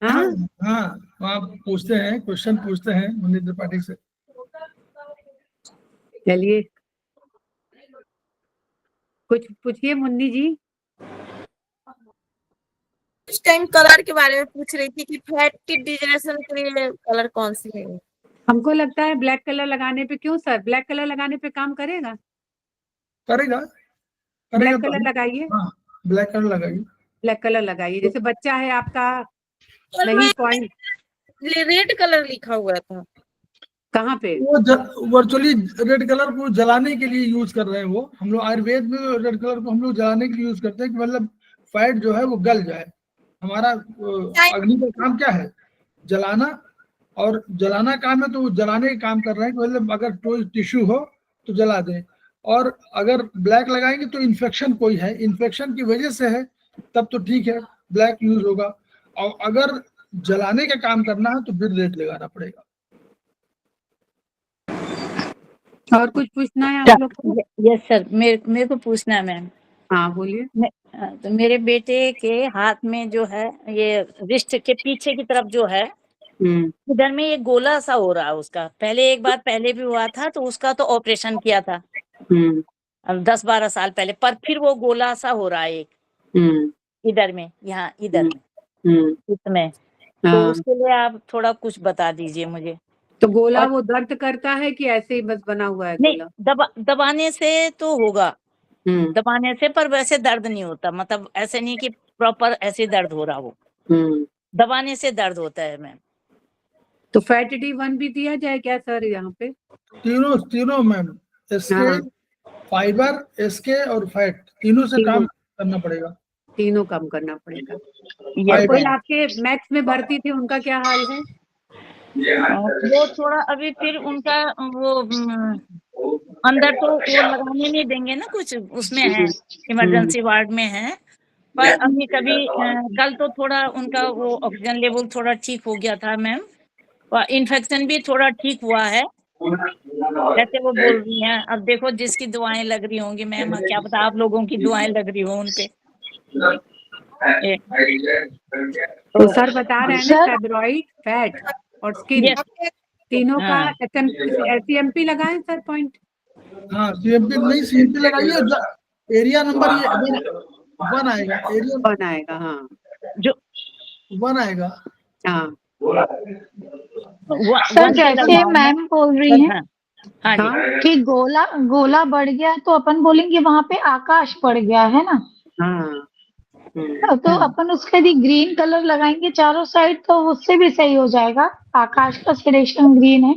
A: हाँ
B: हाँ,
A: हाँ, वहाँ पूछते हैं, क्वेश्चन पूछते हैं मुन्नी त्रिपाठी से।
B: चलिए कुछ पूछिए मुन्नी जी।
H: इस टाइम कलर के बारे में पूछ रही थी कि फैट की डिजनेशन के लिए कलर कौन सी है?
B: हमको लगता है ब्लैक कलर लगाने पे, क्यों सर, ब्लैक कलर लगाने पे काम करेगा?
A: करेगा
B: ब्लैक
A: तो।
B: कलर लगाइए,
A: हाँ, ब्लैक कलर लगाइए।
B: ब्लैक कलर लगाइए। जैसे बच्चा है आपका,
H: और
B: नहीं पॉइंट
H: रेड कलर लिखा हुआ था।
B: कहाँ पे?
A: वो वर्चुअली रेड कलर को जलाने के लिए यूज कर रहे हैं। वो हम लोग आयुर्वेद में रेड कलर को हम लोग जलाने के लिए यूज करते हैं कि मतलब फैट जो है वो गल जाए। हमारा अग्नि का काम क्या है? जलाना, और जलाना काम है तो वो जलाने का काम कर रहे हैं कि मतलब अगर कोई टिश्यू हो तो जला दें। और अगर ब्लैक लगाएंगे तो इन्फेक्शन कोई है, इन्फेक्शन की वजह से है, तब तो ठीक है, ब्लैक यूज होगा। और अगर जलाने का काम करना है तो फिर रेड लगाना पड़ेगा।
B: और कुछ पूछना है आप लोग को?
C: यस सर, मेरे को पूछना है मैम।
B: हाँ बोलिए।
C: तो मेरे बेटे के हाथ में जो है, ये रिस्ट के पीछे की तरफ जो है, इधर में ये गोला सा हो रहा है उसका। पहले एक बार पहले भी हुआ था तो उसका तो ऑपरेशन किया था 10-12 साल पहले, पर फिर वो गोला सा हो रहा है एक इधर में, यहाँ इधर में इसमें। तो उसके लिए आप थोड़ा कुछ बता दीजिए मुझे।
B: तो गोला वो दर्द करता है कि ऐसे ही बस बना हुआ है
C: नहीं,
B: गोला?
C: दबाने से तो होगा, दबाने से, पर वैसे दर्द नहीं होता। मतलब ऐसे नहीं कि प्रॉपर ऐसे दर्द हो रहा हो, दबाने से दर्द होता है मैम।
B: तो फैट D1 भी दिया जाए क्या सर यहाँ पे?
A: तीनों मैम, एसके, फाइबर, एसके और फैट, तीनों से काम करना पड़ेगा।
B: तीनों काम करना पड़ेगा। और
A: फाइबर।
B: कोई आपके मैथ्स में भर्ती थे, उनका क्या हाल है?
C: वो थोड़ा अभी फिर उनका वो अंदर तो वो लगाने नहीं देंगे ना, कुछ उसमें है, इमरजेंसी वार्ड में है। पर अभी कभी कल तो थोड़ा उनका वो ऑक्सीजन लेवल थोड़ा ठीक हो गया था मैम, और इन्फेक्शन भी थोड़ा ठीक हुआ है जैसे वो बोल रही हैं। अब देखो जिसकी दुआएं लग रही होंगी मैम, क्या पता आप लोगों की दुआएं लग रही हो उनपे।
B: तो सर बता रहे हैं ना, फाइब्रॉइड, फैट और स्किन, तीनों का SCMP लगाएं सर पॉइंट।
A: हाँ, CMP नहीं, CMP लगाइए। एरिया नंबर ये 1 आएगा, एरिया
B: 1 आएगा। हाँ,
C: जो
A: 1 आएगा।
B: हाँ
F: सर जैसे मैम बोल रही हैं
C: हाँ
F: कि गोला बढ़ गया तो अपन बोलेंगे वहां पे आकाश बढ़ गया है ना।
B: हाँ
F: तो अपन उसके लिए ग्रीन कलर लगाएंगे चारों साइड तो उससे भी सही हो जाएगा। आकाश का सिलेक्शन ग्रीन है,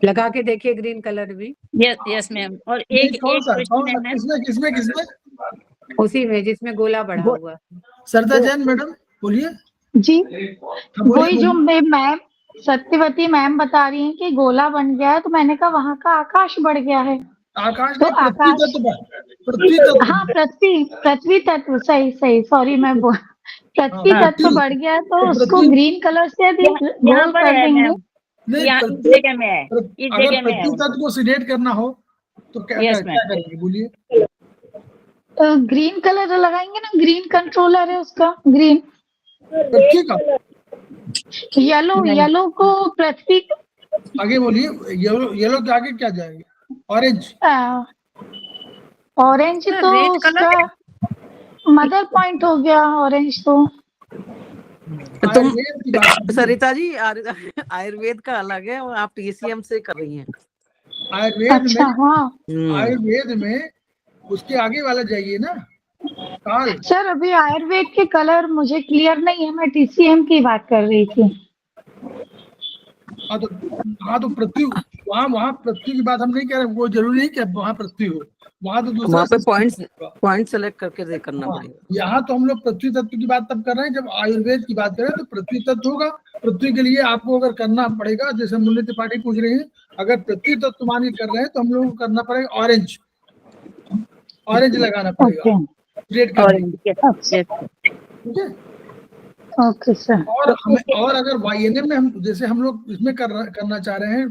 B: लगा के देखिए ग्रीन कलर भी।
C: Yes ma'am. और एक क्वेश्चन है मैम,
A: किसमें
B: उसी में जिसमें गोला बढ़ा हुआ।
A: सरदा जैन मैडम बोलिए
F: जी वही जो
A: बोलिए।
F: मैम सत्यवती मैम बता रही हैं कि गोला बन गया है, तो मैंने कहा वहां का आकाश बढ़ गया है।
A: आकाश
F: तो
A: नहीं,
F: आकाश,
A: पृथ्वी तत्व।
F: हाँ पृथ्वी तत्व, सही सॉरी मैं पृथ्वी तत्व बढ़ गया है तो उसको ग्रीन कलर से यदि
C: यहाँ
F: गोल
C: पर
F: कर
C: है
F: देंगे।
C: मैम, यहाँ इस जगह में है, इस
A: अगर
C: जगह में है।
A: पृथ्वी तत्व को सिलेक्ट करना हो तो क्या
C: Yes,
A: क्या करेंगे बोलिए?
F: ग्रीन कलर लगाएंगे ना, ग्रीन कंट्रोलर है उसका, ग्रीन।
A: पृथ्वी का
F: येलो को पृथ्वी,
A: आगे बोलिए। येलो के आगे क्या जाएगा? ऑरेंज।
F: ऑरेंज तो उसका मदर पॉइंट हो गया, ऑरेंज तो।
E: तुम सरिता जी आयुर्वेद का अलग है और आप TCM से कर रही हैं।
F: अच्छा, हाँ
A: आयुर्वेद में उसके आगे वाला जाइए ना, काल।
F: सर अभी आयुर्वेद के कलर मुझे क्लियर नहीं है, मैं TCM की बात कर रही थी।
A: हाँ तो पृथ्वी, वहाँ पृथ्वी की बात हम नहीं कह रहे, वो जरूरी नहीं कि वहाँ पृथ्वी हो, वहाँ तो दूसरा,
E: वहाँ पे पॉइंट सेलेक्ट करके करना पड़ेगा।
A: यहाँ तो हम लोग पृथ्वी तत्व की बात तब कर रहे हैं जब आयुर्वेद की बात करें तो पृथ्वी तत्व होगा। पृथ्वी के लिए आपको अगर करना पड़ेगा, जैसे मुन्नी त्रिपाठी पूछ रहे हैं, अगर पृथ्वी तत्व मान के कर रहे हैं तो हम लोगों को करना पड़ेगा ऑरेंज लगाना पड़ेगा, रेड करने।
F: Okay sir.
A: और अगर YNM में हम, जैसे हम लोग इसमें करना चाह रहे हैं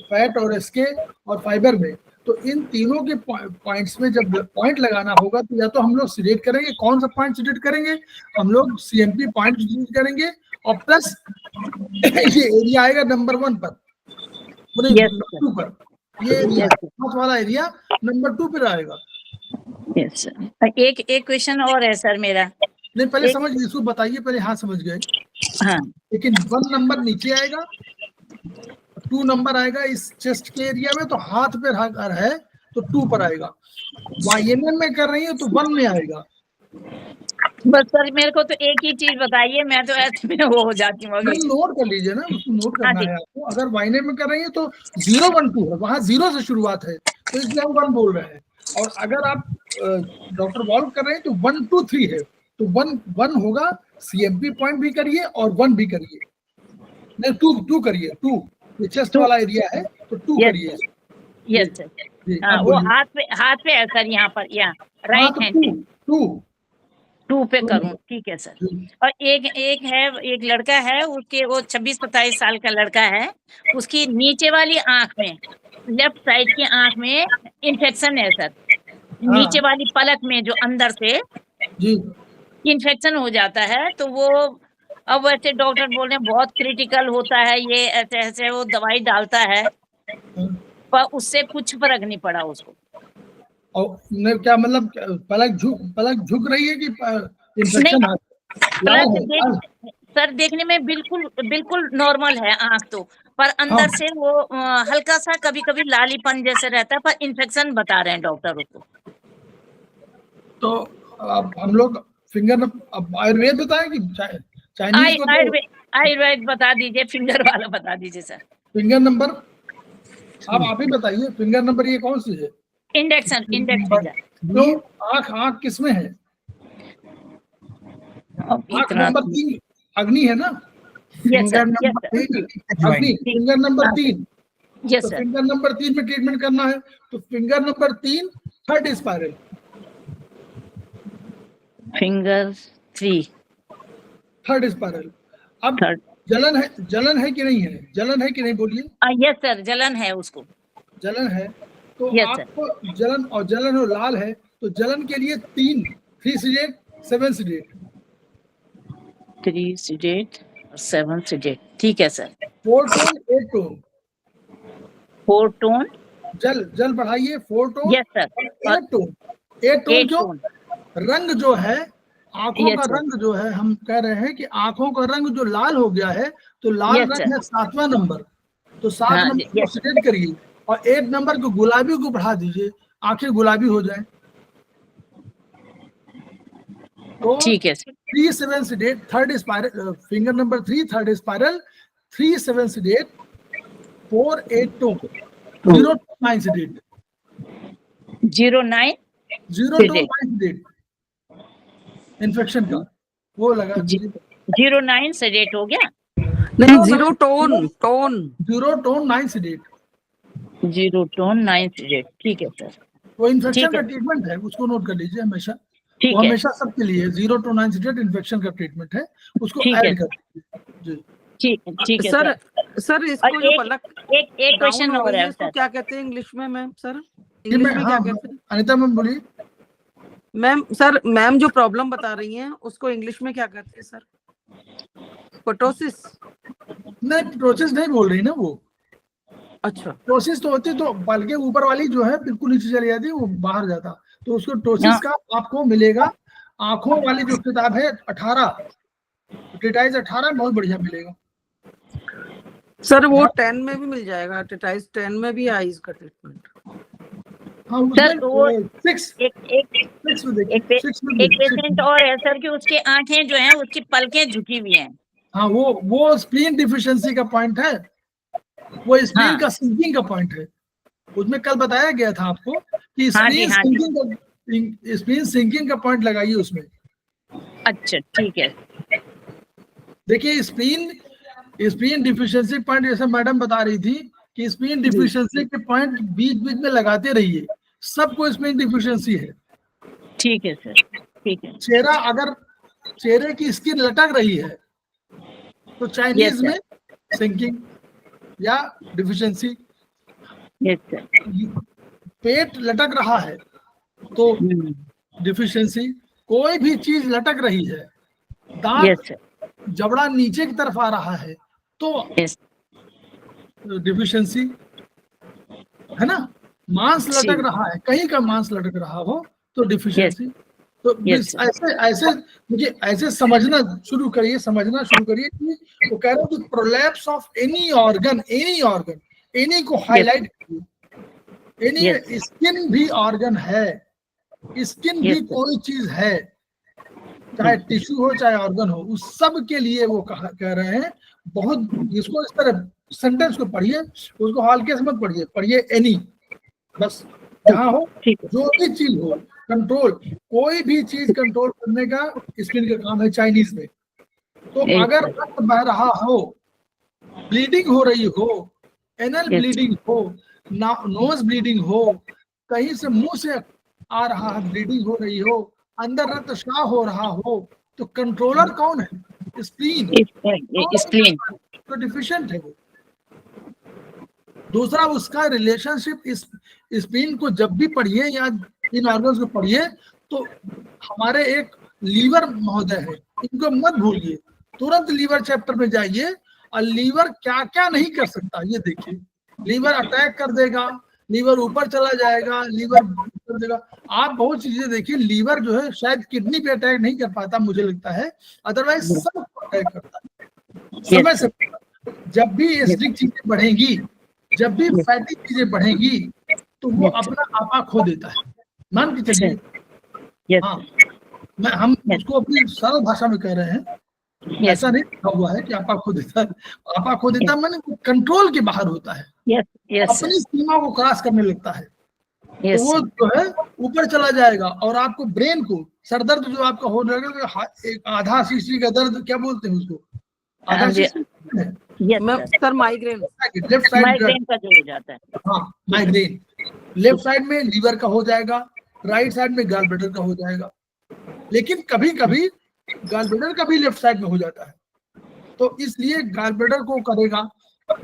A: फैट और एसके और फाइबर में, तो इन तीनों के पॉइंट्स में जब पॉइंट लगाना होगा तो या तो हम लोग सिलेक्ट करेंगे, कौन सा पॉइंट सिलेक्ट करेंगे, हम लोग CMP पॉइंट सिलेक्ट करेंगे और प्लस ये एरिया आएगा नंबर 1 पर, नंबर 2 पर, ये वाला एरिया नंबर 2 पर आएगा।
C: Yes sir. एक क्वेश्चन और है सर मेरा।
A: नहीं पहले
C: एक-
A: समझ गए, इसको बताइए पहले। हाँ समझ गए,
C: हाँ
A: लेकिन 1 नंबर नीचे आएगा, 2 नंबर आएगा इस चेस्ट के एरिया में, तो हाथ पे अगर है तो 2 पर आएगा। YNM में कर रही है तो 1 में आएगा।
C: बस सर मेरे को तो एक ही चीज बताइए, मैं तो ऐसे में वो हो जाती हूँ अभी।
A: नहीं नोट कर लीजिए ना, उसको नोट
C: हाँ
A: करना
C: जी।
A: है आपको। अगर YNM में कर रही है तो 0 1 2 है, वहां 0 से शुरुआत है, तो इसलिए हम 1 बोल रहे हैं। और अगर आप डॉक्टर वॉल्व कर रहे हैं तो 1 2 3 है, तो 1 होगा। CMP पॉइंट भी करिए और 1 भी करिए, नहीं 2 करिए। 2 ये चेस्ट
C: Two.
A: वाला एरिया है तो 2
C: Yes,
A: करिए।
C: Yes sir.
A: जी,
C: हाँ
A: अब
C: वो
A: बोलिए।
C: हाथ पे है सर, यहाँ पर, यहाँ
A: हाँ
C: राइट
A: तो
C: हैंड
A: 2
C: पे
A: 2
C: 2 पे
A: Two
C: करूँ,
A: नंबर।
C: ठीक है सर।
A: जी।
C: और एक लड़का है, उसके वो 26-27 साल का लड़का है, उसकी नीचे वाली आंख में, लेफ्ट साइड की आंख में इन्फेक्शन है सर। नीचे वाली पलक में जो अंदर से
A: जी
C: इन्फेक्शन हो जाता है, तो वो अब वैसे डॉक्टर बोल रहे हैं बहुत क्रिटिकल होता है ये, ऐसे ऐसे वो दवाई डालता है, पर उससे कुछ फर्क नहीं पड़ा उसको।
A: और ने क्या मतलब, पलक झुक रही है कि इन्फेक्शन है? लाल है?
C: सर देखने में बिल्कुल नॉर्मल है आंख तो, पर अंदर
A: हाँ।
C: से वो हल्का सा कभी कभी लालीपन जैसे रहता है, पर इन्फेक्शन बता रहे हैं डॉक्टर उसको।
A: तो अब हम लोग अब आयुर्वेद बताएं कि चाइनीज को? तो
C: आयुर्वेद बता दीजिए, फिंगर वाला बता दीजिए सर।
A: फिंगर नंबर आप ही बताइए, फिंगर नंबर ये कौन सी है?
C: Index finger.
A: जो आंख किसमें है? आंख
C: इतना
A: नंबर 3 अग्नि है ना?
C: यस
A: फिंगर
C: सर,
A: नंबर 3 अग्नि, फिंगर नंबर 3।
C: यस
A: तो
C: सर।
A: फिंगर नंबर 3 में ट्रीटमेंट करना है, तो finger number 3 third spiral.
C: Finger 3
A: third spiral. अब
C: थर्ड।
A: जलन है कि नहीं है? जलन है कि नहीं बोलिए।
C: यस सर, जलन है उसको।
A: जलन है तो
C: Yes, sir.
A: आपको जलन और लाल है, तो जलन के लिए 3 सीडेट 7 सीडेट।
C: 3 सीडेट और 7 सीडेट, ठीक है सर।
A: 4 tone 8 tone.
C: 4 टोन
A: जल बढ़ाइए, 4 tone.
C: Yes sir.
A: 8 tone. 8 tone
C: 8
A: क्यों?
C: टोन।
A: रंग जो है आंखों
C: Yes,
A: का
C: sir.
A: रंग जो है, हम कह रहे हैं कि आंखों का रंग जो लाल हो गया है, तो लाल
C: Yes,
A: रंग
C: sir.
A: है 7वां नंबर, तो 7
C: हाँ,
A: नंबर को
C: yes.
A: सिलेक्ट करिए और 8 नंबर को गुलाबी को बढ़ा दीजिए, आंखें गुलाबी हो जाए। तो
C: ठीक है sir.
A: 3 7 sedate third spiral, finger number 3 third spiral, 3 7 sedate, 4 8 tone, 0 9 sedate,
C: 09
A: 0 two 9 sedate infection का वो लगा।
C: 09 सीडेट हो गया।
E: नहीं 0 tone
A: 0 tone 9 sedate,
C: 0 tone 9 sedate, ठीक है सर।
A: वो इन्फेक्शन
C: ठीक
A: का
C: है।
A: ट्रीटमेंट है, उसको नोट कर लीजिए हमेशा।
C: ठीक
A: वो
C: है।
A: हमेशा सबके लिए 0 टू 9 सीडेट इन्फेक्शन का ट्रीटमेंट है, उसको
C: ठीक है।
A: ऐड कर दीजिए। जी
C: ठीक है
E: सर।
C: सर।
E: सर इसको
C: और
E: जो पलक
C: एक क्वेश्चन
E: डाउन हो
C: और
E: गई है,
C: है
E: इसको
C: सर।
E: क्या कहते हैं इंग्लिश में मैम? सर
A: जी
E: इंग्लिश
A: मैं,
E: में
A: हाँ
E: क्या कहते हैं
A: अनिता मैम बोलिए।
E: मैम? सर मैम जो प्रॉब्लम बता रही हैं उसको इंग्लिश में क्या कहते हैं सर? पोटोसिस?
A: नहीं प्रोसेस नहीं बोल रही ना वो।
E: अच्छा
A: टोसिस तो होती तो बल्कि ऊपर वाली जो है बिल्कुल नीचे चली जाती है, वो बाहर जाता, तो उसको टोसिस का आपको मिलेगा। आंखों वाली जो किताब है 18 टिटाइज 18 बहुत बढ़िया मिलेगा।
E: सर वो 10 में भी मिल जाएगा, टिटाइज 10 में भी आईज का ट्रीटमेंट।
A: हाँ
C: सर वो
A: 6
C: एक पेशेंट और है सर कि उसकी आंखें जो हैं, उसकी पलकें झुकी हुई हैं।
A: हाँ वो स्प्लीन डिफिशिएंसी का पॉइंट है, वो स्प्लीन
C: हाँ।
A: का सिंकिंग का पॉइंट है। उसमें कल बताया गया था आपको कि
C: हाँ जी, हाँ जी।
A: स्प्लीन सिंकिंग का पॉइंट लगाइए उसमें।
C: अच्छा ठीक है।
A: देखिए स्प्लीन डिफिशिएंसी पॉइंट जैसे मैडम बता रही थी कि स्प्लीन डिफिशिएंसी के पॉइंट बीच बीच में लगाते रहिए, सबको स्प्लीन डिफिशिएंसी है।
C: ठीक है सर, ठीक है।
A: चेहरा अगर चेहरे की स्किन लटक रही है तो चाइनीज में सिंकिंग या डिफिशिएंसी।
C: Yes sir.
A: पेट लटक रहा है तो डिफिशिएंसी। कोई भी चीज लटक रही है, दांत
C: यस सर।
A: जबड़ा नीचे की तरफ आ रहा है तो
C: यस।
A: डिफिशिएंसी है ना। मांस लटक रहा है, कहीं का मांस लटक रहा हो तो डिफिशियंसी। तो
C: Yes,
A: ऐसे ऐसे मुझे ऐसे समझना शुरू करिए कि वो कह रहे हैं कि prolapse of any organ any को हाईलाइट करिए। एनी स्किन भी ऑर्गन है, स्किन भी
C: Yes, sir.
A: कोई चीज है, चाहे टिश्यू हो चाहे ऑर्गन हो, उस सब के लिए वो कह रहे हैं। बहुत इसको इस तरह सेंटेंस को पढ़िए, उसको हल्के से मत पढ़िए एनी, बस जहाँ हो
C: ठीक है।
A: जो भी चीज हो कंट्रोल, कोई भी चीज कंट्रोल करने का स्किन का काम है चाइनीज में। तो अगर रक्त बह रहा हो, ब्लीडिंग हो रही हो, एनल
C: Yes.
A: ब्लीडिंग हो, नोज ब्लीडिंग हो, कहीं से मुंह से आ रहा है ब्लीडिंग हो रही हो, अंदर रक्तस्राव हो रहा हो, तो कंट्रोलर कौन है? स्प्लीन।
C: स्प्लीन।
A: तो डिफिशिएंट है वो। दूसरा उसका रिलेशनशिप, इस स्प्लीन को जब भी पढ़िए या इन ऑर्गन्स को पढ़िए तो हमारे एक लीवर महोदय है, इनको मत भूलिए, तुरंत लीवर चैप्टर में जाइए और लीवर क्या क्या नहीं कर सकता ये देखिए। लीवर अटैक कर देगा, लीवर ऊपर चला जाएगा, लीवर कर देगा। आप बहुत चीजें देखिए, लीवर जो है शायद किडनी पे अटैक नहीं कर पाता मुझे लगता है, अदरवाइज सब अटैक करता है समय से। जब भी एसिडिक चीजें बढ़ेंगी, जब भी फैटी चीजें बढ़ेंगी, तो वो अपना आपा खो देता है। मान के चलिए, हाँ, हम उसको अपनी सरल भाषा में कह रहे हैं, ऐसा नहीं लिखा हुआ है कि आपा खो देता है। आपा खो देता है मैंने कंट्रोल के बाहर होता है, अपनी सीमा को क्रॉस करने लगता है, तो वो जो है ऊपर चला जाएगा और आपको ब्रेन को सरदर्द जो आपका होने लगेगा, एक आधा सीसी का दर्द, क्या बोलते हैं उसको, आधा CC
E: sir migraine,
A: left side
C: migraine का जो हो जाता है।
A: हाँ, माइग्रेन लेफ्ट साइड में लीवर का हो जाएगा, राइट साइड में गॉल ब्लैडर का हो जाएगा, लेकिन कभी कभी गॉल ब्लैडर का भी लेफ्ट साइड में हो जाता है। तो इसलिए गॉल ब्लैडर को करेगा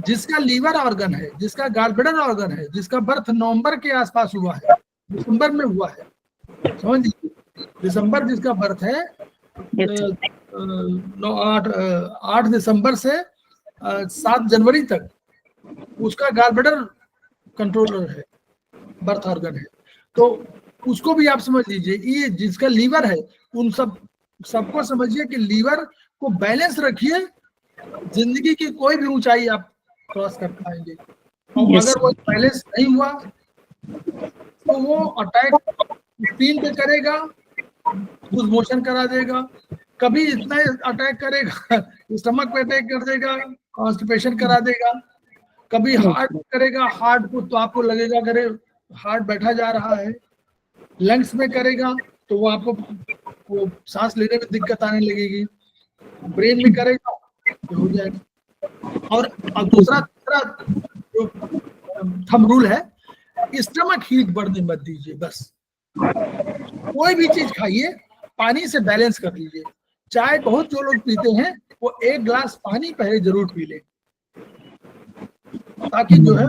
A: जिसका लीवर ऑर्गन है, जिसका गॉल ब्लैडर ऑर्गन है, जिसका बर्थ नवंबर के आसपास हुआ है, दिसंबर में हुआ है, समझ लीजिए, दिसंबर जिसका बर्थ है 8 दिसंबर से 7 जनवरी तक, उसका गॉल ब्लैडर कंट्रोलर है, बर्थ ऑर्गन है। तो उसको भी आप समझ लीजिए, ये जिसका लीवर है उन सबको समझिए कि लीवर को बैलेंस रखिए, जिंदगी की कोई भी ऊंचाई आप क्रॉस कर पाएंगे। और अगर वो बैलेंस नहीं हुआ तो वो अटैक स्पिन पे करेगा, लूज मोशन करा देगा, कभी इतना अटैक करेगा स्टमक पे अटैक कर देगा, कॉन्स्टिपेशन करा देगा, कभी हार्ट करेगा, हार्ट को तो आपको लगेगा करे हार्ट बैठा जा रहा है, लंग्स में करेगा तो वो आपको वो सांस लेने में दिक्कत आने लगेगी, ब्रेन में करेगा तो हो जाएगा। और दूसरा जो थंब रूल है, स्टमक हीट बढ़ने मत दीजिए, बस कोई भी चीज खाइए पानी से बैलेंस कर लीजिए। चाय बहुत जो लोग पीते हैं वो 1 ग्लास पानी पहले जरूर पी ले, ताकि जो है,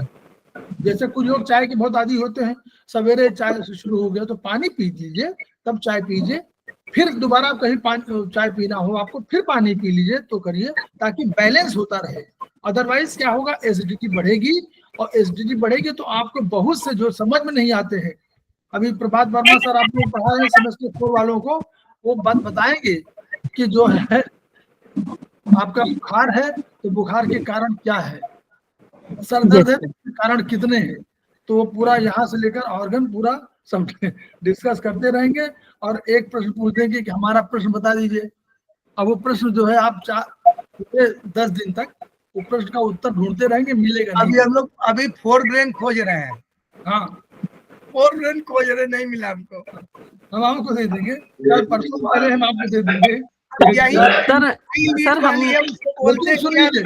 A: जैसे कुछ लोग चाय के बहुत आदी होते हैं, सवेरे चाय से शुरू हो गया तो पानी पी लीजिए, तब चाय पीजिए, फिर दोबारा कहीं चाय पीना हो आपको फिर पानी पी लीजिए, तो करिए ताकि बैलेंस होता रहे। अदरवाइज क्या होगा, एसिडिटी बढ़ेगी, और एसिडिटी बढ़ेगी तो आपको बहुत से जो समझ में नहीं आते हैं, अभी प्रभात वर्मा सर आपने पढ़ा है सेमेस्टर 4 वालों को, वो बात बताएंगे कि जो है आपका बुखार है तो बुखार के कारण क्या है, सर दर्द है तो कारण कितने हैं, तो वो पूरा यहाँ से लेकर ऑर्गन पूरा सब डिस्कस करते रहेंगे। और एक प्रश्न पूछ देंगे कि हमारा प्रश्न बता दीजिए। अब वो प्रश्न जो है आप 10 दिन तक वो प्रश्न का उत्तर ढूंढते रहेंगे, मिलेगा नहीं।
D: अभी हम लोग अभी 4 ग्रेन खोज रहे हैं।
A: हाँ,
D: 4 ग्रेन खोज रहे, नहीं मिला हमको,
A: हम आपको दे देंगे, कल परसों पहले हम आपको दे देंगे।
E: सर हम
D: बोलते
A: सुन लीजिए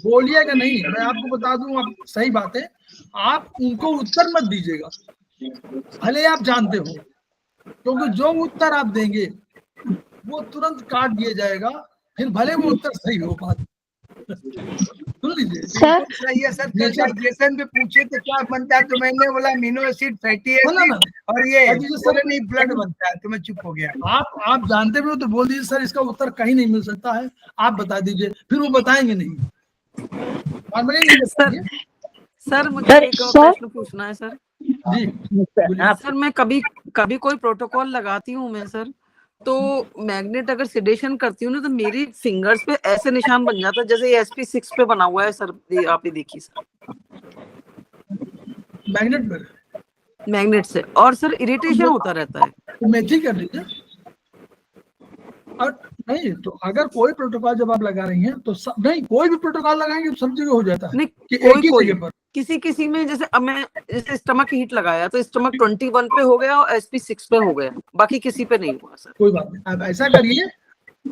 A: बोलिएगा नहीं, मैं आपको बता दूं, आप सही बात है, आप उनको उत्तर मत दीजिएगा भले आप जानते हो, क्योंकि जो उत्तर आप देंगे वो तुरंत काट दिया जाएगा, फिर भले वो उत्तर सही हो बात। सुन लीजिए
F: सर,
D: सही है सर, डाइजेशन पे पूछे तो क्या बनता है, तो मैंने बोला अमीनो एसिड, फैटी एसिड और ये नहीं ब्लड बनता है, तो मैं चुप हो गया।
A: आप जानते भी हो तो बोल दीजिए सर इसका उत्तर कहीं नहीं मिल सकता है, आप बता दीजिए, फिर वो बताएंगे नहीं।
E: सर मुझे एक और प्रश्न पूछना है सर।
A: जी बोलिए।
C: आप
E: सर मैं कभी कभी कोई प्रोटोकॉल लगाती हूँ मैं सर, तो मैग्नेट अगर सिडेशन करती हूँ ना तो मेरी फिंगर्स पे ऐसे निशान बन जाता है जैसे ये SP6 पे बना हुआ है सर, आप ये देखिए सर
A: मैग्नेट पर
E: मैग्नेट से, और सर इरिटेशन होता रहता है।
A: तो मेथी कर लीजिए। और नहीं तो अगर कोई प्रोटोकॉल जब आप लगा रही हैं तो नहीं कोई भी प्रोटोकॉल लगाएंगे तो सब जगह हो जाता है
E: नहीं
A: कि
E: कोई
A: एक ही
E: कोई
A: जगह पर।
E: किसी किसी में, जैसे अब मैं जैसे स्टमक हीट लगाया तो स्टमक 21 पे हो गया और SP6 पे हो गया, बाकी किसी पे नहीं हुआ सर।
A: कोई बात नहीं, आप ऐसा करिए।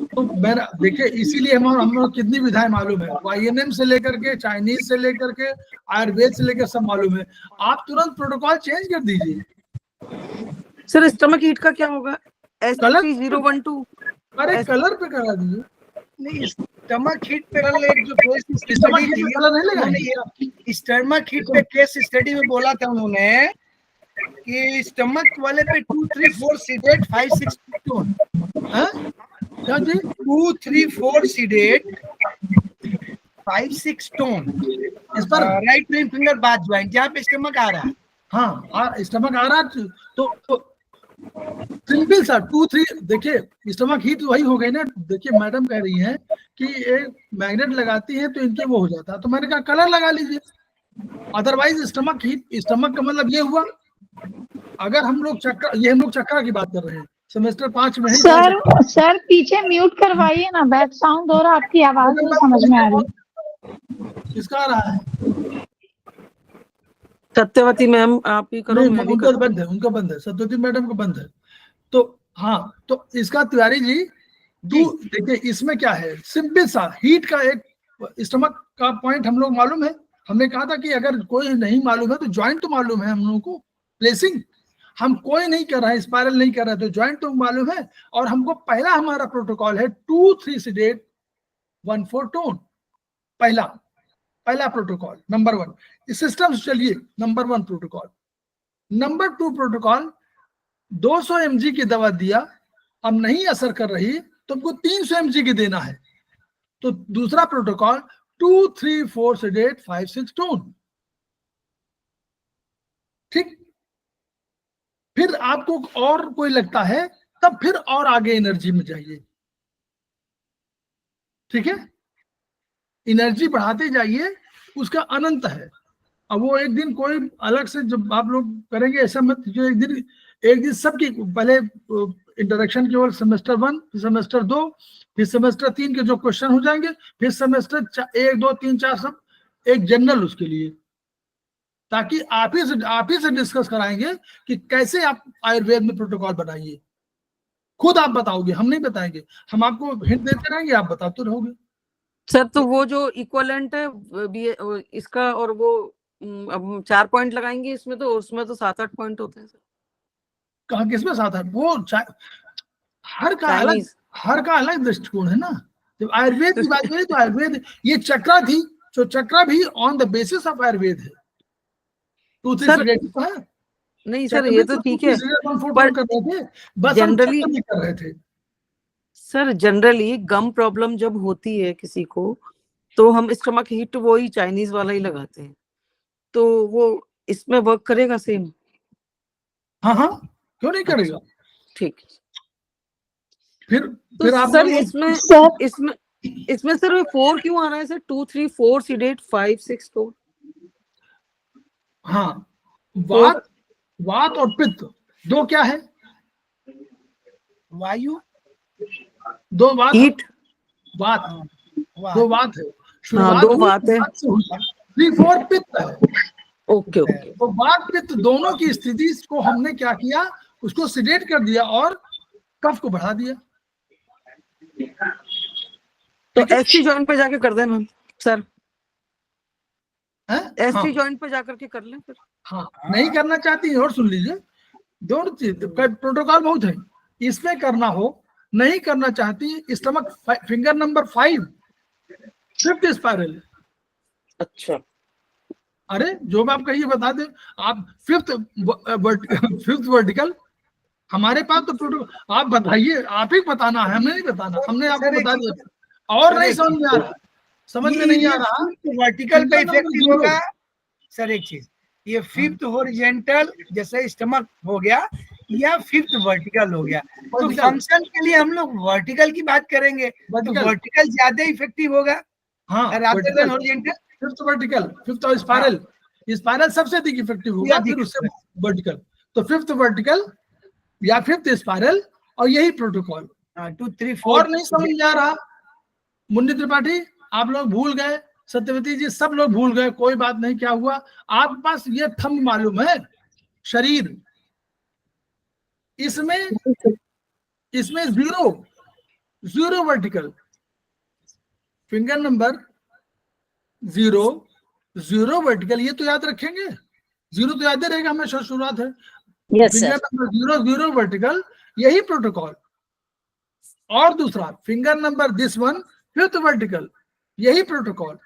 A: तो मैं देखिए इसीलिए हम लोग कितनी विधाएं मालूम है, YNM से लेकर के चाइनीज से लेकर के आयुर्वेद से लेकर सब मालूम है। आप तुरंत प्रोटोकॉल चेंज कर दीजिए।
E: सर स्टमक हीट का क्या होगा?
A: Colour
E: SP012।
A: अरे कलर पे करा दीजिए।
D: नहीं स्टमक हीट पे कल एक जो केस
A: स्टमक
D: स्टडी
A: हीट
D: थी
A: पे कलर नहीं लगाएंगे।
D: उन्होंने स्टमक हीट पे केस स्टडी में बोला था उन्होंने कि स्टमक वाले पे 2, 3, 4 सीडेट 5, 6 टोन।
A: हाँ? क्या जी?
D: 2, 3, 4 सीडेट 5, 6 टोन
A: इस पर
D: right ring finger bath joint जहाँ पे स्टमक आ रहा है।
A: हाँ स्टमक आ रहा है तो सिंपल सा 2, 3 देखिए स्टमक हीट वही हो गई ना। देखिए मैडम कह रही हैं कि एक मैग्नेट लगाती है तो इनके वो हो जाता है, तो मैंने कहा कलर लगा लीजिए। अदरवाइज स्टमक हीट, स्टमक का मतलब ये हुआ अगर हम लोग चक्कर की बात कर रहे हैं सेमेस्टर 5 में ही।
F: सर पीछे म्यूट करवाइए ना, बैक साउंड हो रहा, आपकी आवाज नहीं समझ में आ रही।
A: किसका आ रहा है?
E: सत्यवती मैम आप ही करो, मैं भी
A: उनका
E: करूँ।
A: बंद है, उनका बंद है, सत्यवती मैडम का बंद है। तो हाँ तो इसका तिवारी जी देखिए इसमें क्या है, सिंपल सा हीट का एक स्टमक का पॉइंट हम लोग मालूम है। हमने कहा था कि अगर कोई नहीं मालूम है तो ज्वाइंट तो मालूम है हम लोगों को। प्लेसिंग हम कोई नहीं कर रहा है, स्पाइरल नहीं कर रहा है, तो ज्वाइंट तो मालूम है। और हमको पहला हमारा प्रोटोकॉल है 2, 3 सीडेट 1, 4 टोन। पहला प्रोटोकॉल नंबर 1 इस सिस्टम से चलिए। Number 1 protocol. Number 2 protocol 200 mg की दवा दिया, अब नहीं असर कर रही, तुमको 300 mg की देना है। तो दूसरा प्रोटोकॉल 2, 3, 4 सीडेट 5, 6 टोन। ठीक। फिर आपको और कोई लगता है तब फिर और आगे एनर्जी में जाइए। ठीक है, एनर्जी बढ़ाते जाइए, उसका अनंत है। अब वो एक दिन कोई अलग से जब आप लोग करेंगे ऐसा मत, जो एक दिन सबकी पहले इंट्रोडक्शन केवल सेमेस्टर 1, फिर सेमेस्टर 2, फिर सेमेस्टर 3 के जो क्वेश्चन हो जाएंगे, फिर सेमेस्टर 1, 2, 3, 4 सब एक जनरल उसके लिए, ताकि आप ही से डिस्कस कराएंगे कि कैसे आप आयुर्वेद में प्रोटोकॉल बनाइए। खुद आप बताओगे, हम नहीं बताएंगे, हम आपको हिंट देते रहेंगे, आप बताते रहोगे।
E: सर तो वो जो इक्वलेंट है इसका, और वो अब 4 पॉइंट लगाएंगे इसमें, तो उसमें तो 7-8 पॉइंट होते हैं सर।
A: कहा किसमें 7-8? वो हर का अलग दृष्टिकोण है ना। जब आयुर्वेद की बात करें तो आयुर्वेद, ये चक्रा थी, जो चक्रा भी on the basis of Ayurveda है। 2, 3 सीडेट तो है
E: नहीं सर, ये तो ठीक है,
A: पर बस
E: जनरली
A: हम कर रहे थे
E: सर, जनरली गम प्रॉब्लम जब होती है किसी को तो हम स्टमक हीट वो ही चाइनीज वाला ही लगाते हैं, तो वो इसमें वर्क करेगा सेम?
A: हाँ क्यों नहीं करेगा।
E: ठीक।
A: फिर आप
E: सर इसमें सर 4 क्यों आ रहा है सर? 2, 3, 4 seeded 5, 6 tone.
A: हाँ वात और पित्त दो क्या है?
D: वायु
A: 2 वात,
E: हीट,
A: वात 2 वात है।
E: हाँ 2 वात है,
A: 3, 4 पित्त है।
E: ओके।
A: तो वात पित्त दोनों की स्थिति को हमने क्या किया, उसको सिडेट कर दिया और कफ को बढ़ा दिया।
E: तो एसटी जॉइंट पे जाके कर दें मैम सर, एसटी जॉइंट पे जाकर के कर लें फिर।
A: हाँ नहीं करना चाहती है और सुन लीजिए, दोनों चीज प्रोटोकॉल बहुत है। इसमें करना हो, नहीं करना चाहती, stomach finger number 5 5th spiral.
E: अच्छा,
A: अरे जो आप कहिए बता दें आप। 5th वर्टिकल हमारे पास तो प्रोटोकॉल, आप बताइए, आप ही बताना है, हमें नहीं बताना, हमने आपको बता दिया। और नहीं समझ में आ रहा, समझ में नहीं आ रहा।
D: वर्टिकल पे इफेक्टिव होगा सर। एक चीज ये फिफ्थ हॉरिजेंटल जैसे स्टमक हो गया या फिफ्थ वर्टिकल हो गया। तो
A: Vertical.
D: फंक्शन के लिए हम लोग वर्टिकल की बात करेंगे, तो
A: Vertical.
D: वर्टिकल ज्यादा इफेक्टिव होगा
A: हाँ
D: rather than horizontal.
A: Fifth vertical, fifth और स्पाइरल, स्पाइरल सबसे अधिक इफेक्टिव होगा,
D: अधिक
A: फिर उससे वर्टिकल। तो फिफ्थ वर्टिकल या फिफ्थ स्पाइरल और यही प्रोटोकॉल।
D: 2 3 4
A: और नहीं समझ में आ रहा मुन्नी त्रिपाठी, आप लोग भूल गए, सत्यवती जी सब लोग भूल गए, कोई बात नहीं, क्या हुआ आपके पास ये थंब मालूम है शरीर, इसमें zero vertical, finger number 0 vertical, ये तो याद रखेंगे, 0 तो याद ही रहेगा हमेशा, शुरुआत है।
C: Yes
A: finger
C: sir.
A: Number 0 vertical, यही प्रोटोकॉल। और दूसरा finger number this one fifth vertical, यही protocol.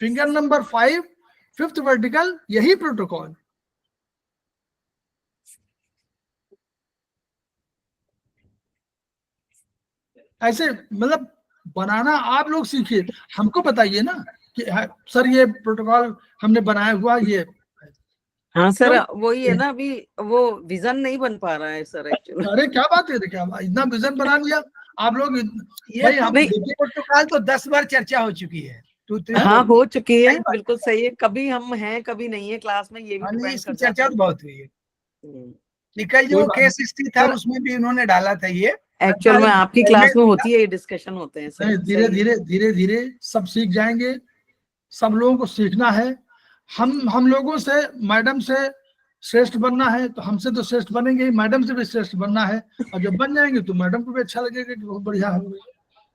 A: Finger number 5 fifth vertical, यही प्रोटोकॉल। ऐसे मतलब बनाना आप लोग सीखिए, हमको बताइए ना कि सर ये प्रोटोकॉल हमने बनाया हुआ ये।
E: हाँ सर,
A: क्यों?
E: वही है ना, अभी वो विजन नहीं बन पा रहा है सर एक्चुअली।
A: अरे क्या बात है, क्या इतना विजन बना लिया आप लोग।
D: ये
A: भाई हम
E: नहीं,
D: प्रोटोकॉल तो 10 बार चर्चा हो चुकी है। 2 3
E: हाँ हो चुकी है,
D: सही बात।
E: बिल्कुल सही है, कभी हम हैं कभी नहीं है क्लास में, ये भी डिपेंड
D: इसकी
E: करता
D: चर्चा
E: है।
D: तो बहुत हुई है।
E: हम्म।
D: निकल जो
A: कोई बात
D: केस हिस्ट्री था
E: सर,
D: उसमें भी उन्होंने डाला था ये।
E: एक्चुअल में आपकी क्लास में होती है, ये डिस्कशन होते हैं
A: नहीं,
E: सर।
A: धीरे
E: सही है।
A: धीरे धीरे सब सीख जाएंगे, सब लोगों को सीखना है। हम लोगों से, मैडम से श्रेष्ठ बनना है तो हमसे तो श्रेष्ठ बनेंगे ही, मैडम से भी श्रेष्ठ बनना है, और जब बन जाएंगे तो मैडम को भी अच्छा लगेगा कि बहुत बढ़िया हो गई,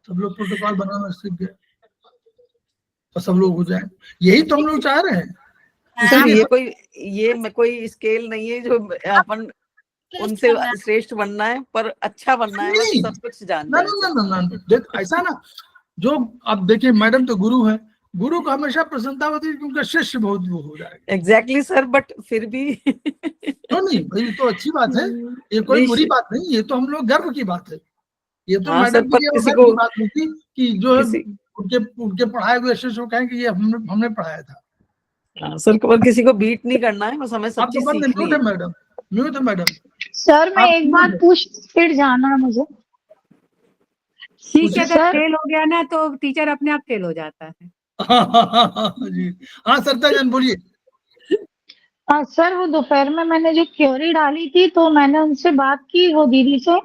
A: सब लोग प्रोटोकॉल बनाना सीख गए तो सब लोग हो जाए, यही तो हम लोग चाह रहे हैं।
E: सर
A: इसीलिए
E: ये कोई स्केल नहीं है जो अपन उनसे श्रेष्ठ बनना है, पर अच्छा बनना है, बस
A: नहीं,
E: सब कुछ जान
A: ना
E: जाए
A: ना
E: सर।
A: ना ना ना, देख ऐसा ना, जो अब देखिए मैडम तो गुरु है, गुरु को हमेशा प्रसन्नता होती है कि उनका शिष्य बहुत वो हो जाएगा।
E: एग्जैक्टली सर, बट फिर भी
A: तो नहीं भाई, तो अच्छी बात है, ये कोई बुरी बात नहीं, ये तो हम लोग गर्व की बात है, ये तो
E: हाँ सर,
A: मैडम के
E: पर
A: लिए
E: किसी
A: गर्व
E: को
A: की बात होती कि जो है
E: किसी
A: उनके पढ़ाए हुए शिष्य को कहें कि ये हमने पढ़ाया था।
E: हाँ सर, पर किसी को बीट नहीं करना है, बस हमें सब
A: आप तो
E: चीज
A: बंद
E: सीखनी
A: म्यूट
E: है।
A: है मैडम, म्यूट है मैडम।
F: सर मैं
A: आप
F: एक बात पूछ फिर जाना है मुझे।
B: ठीक है, अगर
F: सर
B: फेल हो गया ना तो टीचर अपने आप फेल हो जाता है।
A: जी हाँ सरिता जान बोलिए।
F: सर वो दोपहर में मैंने जो क्योरी डाली थी तो मैंने उनसे बात की वो दीदी से,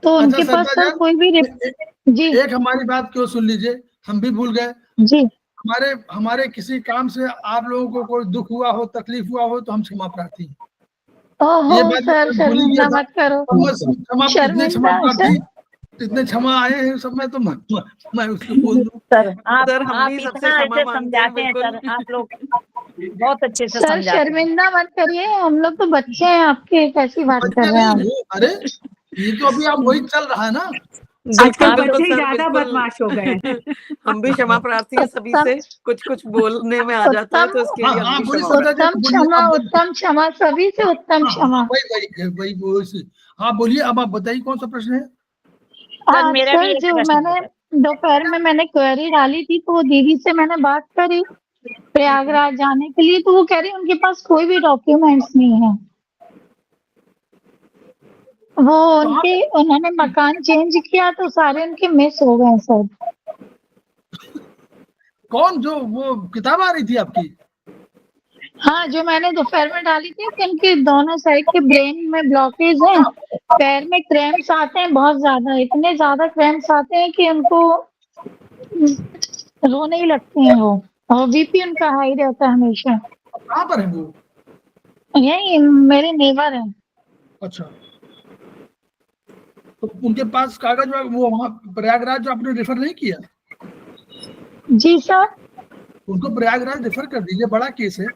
F: तो
A: अच्छा
F: उनके पास
A: सरिता
F: सर
A: जान,
F: कोई भी जी
A: एक हमारी बात क्यों सुन लीजिए, हम भी भूल गए,
F: जी
A: हमारे किसी काम से आप लोगों को कोई दुख हुआ हो, तकलीफ हुआ हो तो हम क्षमा प्रार्थी हैं। ये
F: ओहो
A: बात
F: सर
A: भूल ही गया
F: शर्मिंदा
A: था,
F: मत करो,
A: क्षमा, इतने क्षमा
F: शर्मिंदा
A: प्रार्थी,
F: सर।
A: इतने क्षमा आए हैं सब में, तो मैं उसको बोल दूं।
C: सर
E: सर हम
C: आप
E: भी सबसे
C: इतना
E: क्षमा
C: ऐसे
E: मांगते हैं,
C: समझाते हैं
E: बिल्कुल।
C: सर, आप लोग बहुत अच्छे से
F: सर
C: समझाते हैं।
F: शर्मिंदा मत करिए, हम लोग तो बच्चे हैं आपके, कैसी बात कर
A: बच्चे
F: रहे हैं
A: नहीं
F: आप।
A: हो, अरे ये तो अभी आप वही चल रहा है ना।
E: बिल्कुल
B: आजकल
E: बिल्कुल
B: बच्चे ही
E: सर,
B: ज्यादा
E: बिल्कुल।
B: बदमाश हो गए हैं।
E: हम भी क्षमा प्रार्थी हैं सभी से, कुछ बोलने में आ जाता है तो इसके लिए हम
A: हाँ
E: भी
A: बोलिए
E: क्षमा
A: सरिता
E: प्रार्थी
A: जान,
F: उत्तम
A: बोलिए,
F: क्षमा,
A: आप बोलिए।
F: उत्तम क्षमा, सभी से उत्तम क्षमा।
A: वही हाँ बोलिए, अब आप बताइए कौन सा प्रश्न है।
C: सर मेरा भी
F: सर
C: एक
F: जो
C: प्रश्न है
F: मैंने
C: सर।
F: दोपहर में मैंने क्वेरी डाली थी तो वो दीदी से मैंने बात करी प्रयागराज जाने के लिए, तो वो कह रही उनके पास कोई भी डॉक्यूमेंट्स नहीं है। वो उन्होंने मकान चेंज किया तो सारे उनके मिस हो गए सर।
A: कौन, जो वो किताब आ रही थी आपकी?
F: हाँ जो मैंने दोपहर में डाली थी कि उनके दोनों साइड के ब्रेन में ब्लॉकेज हैं, पैर में क्रैम्प्स आते हैं बहुत ज्यादा, इतने ज्यादा क्रैम्प्स आते हैं कि उनको रोने ही लगते हैं वो, और बीपी उनका हाई रहता है हमेशा।
A: कहाँ पर है वो?
F: यही मेरे नेबर हैं।
A: अच्छा, तो उनके पास कागज वो वहाँ प्रयागराज जो आपने रेफर नहीं किया?
F: जी सर।
A: उनको प्रयागराज रेफर कर दीजिए, बड़ा केस है।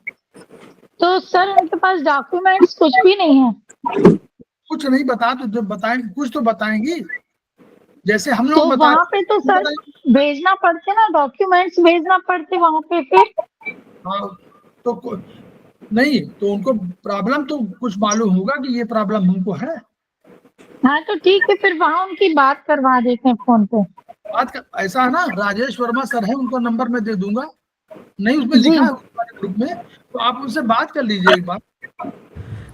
F: तो सर उनके पास डॉक्यूमेंट्स कुछ भी नहीं है।
A: कुछ नहीं बता तो जब बताएंगे कुछ तो बताएंगी, जैसे हम
F: तो
A: लोग बता
F: वहाँ पे तो सर भेजना पड़ते ना, डॉक्यूमेंट्स भेजना पड़ते वहाँ पे फिर।
A: हाँ तो नहीं, तो उनको प्रॉब्लम तो कुछ मालूम होगा कि ये प्रॉब्लम हमको है।
F: हाँ तो ठीक है, फिर वहाँ उनकी बात करवा देते हैं फोन पे।
A: ऐसा है ना, राजेश वर्मा सर है, उनका नंबर मैं दे दूंगा, नहीं उसमें
F: जी।
A: लिखा है हमारे ग्रुप में, तो आप उनसे बात कर लीजिए एक बार।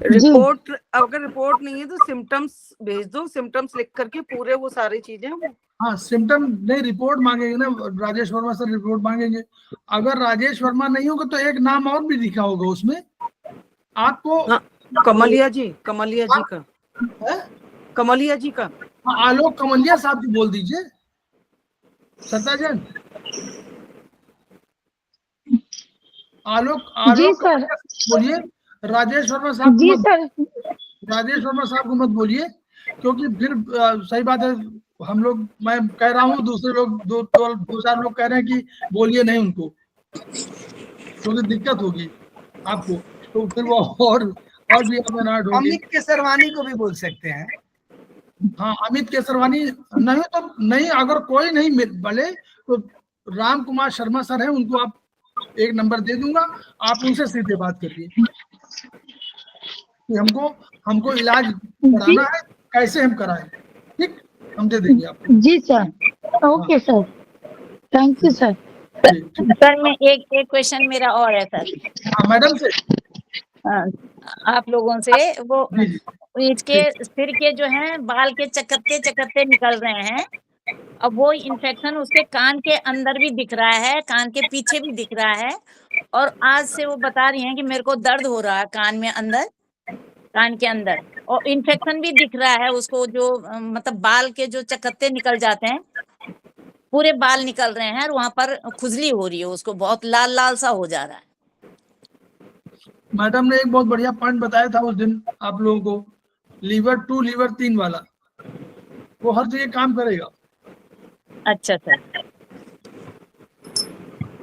E: रिपोर्ट, अगर रिपोर्ट नहीं है तो सिम्टम्स भेज दो, सिम्टम्स लिख करके पूरे वो सारी चीजें वो।
A: हाँ सिम्टम नहीं, रिपोर्ट मांगेंगे ना, राजेश वर्मा सर रिपोर्ट मांगेंगे। अगर राजेश वर्मा नहीं होगा तो एक नाम और भी लिखा होगा उसमें आपको।
E: हाँ, कमलिया जी का,
A: है?
E: कमलिया जी का।
A: हाँ, आलोक कमलिया साहब को बोल दीजिए। सत्याजन, आलोक
F: जी
A: आलोक
F: सर।
A: कमलिया बोलिए, राजेश वर्मा साहब को
F: जी
A: मत,
F: सर।
A: राजेश वर्मा साहब को मत बोलिए, क्योंकि फिर सही बात है, हम लोग, मैं कह रहा हूँ, दूसरे लोग दो चार लोग कह रहे हैं कि बोलिए नहीं उनको, क्योंकि दिक्कत होगी आपको, तो फिर वो और भी आप अनाट होंगे।
D: अमित केसरवानी को भी बोल सकते हैं।
A: हाँ अमित केसरवानी नहीं तो नहीं, अगर कोई नहीं भले तो राम कुमार शर्मा सर है, उनको आप एक नंबर दे दूंगा, आप उनसे सीधे बात करिए कि हमको इलाज कराना है, कैसे हम कराएं, ठीक, हम दे देंगे आपको।
F: जी सर। Okay sir, thank you sir.
A: जी, ठीक।
C: सर मैं एक क्वेश्चन मेरा और है सर।
A: हाँ मैडम से,
C: हाँ, आप लोगों से वो
A: जी जी
C: इसके सिर के जो है बाल के चकत्ते चकत्ते निकल रहे हैं, अब वो इन्फेक्शन उसके कान के अंदर भी दिख रहा है, कान के पीछे भी दिख रहा है, और आज से वो बता रही हैं कि मेरे को दर्द हो रहा है कान में अंदर, कान के अंदर, और इन्फेक्शन भी दिख रहा है उसको, जो मतलब बाल के जो चकत्ते निकल जाते हैं, पूरे बाल निकल रहे हैं और वहां पर खुजली हो रही है, उसको बहुत लाल लाल सा हो जा रहा है।
A: मैडम ने एक बहुत बढ़िया पॉइंट बताया था उस दिन आप लोगों को, लीवर 2 लीवर 3 वाला, वो हर जगह काम करेगा।
C: अच्छा सर।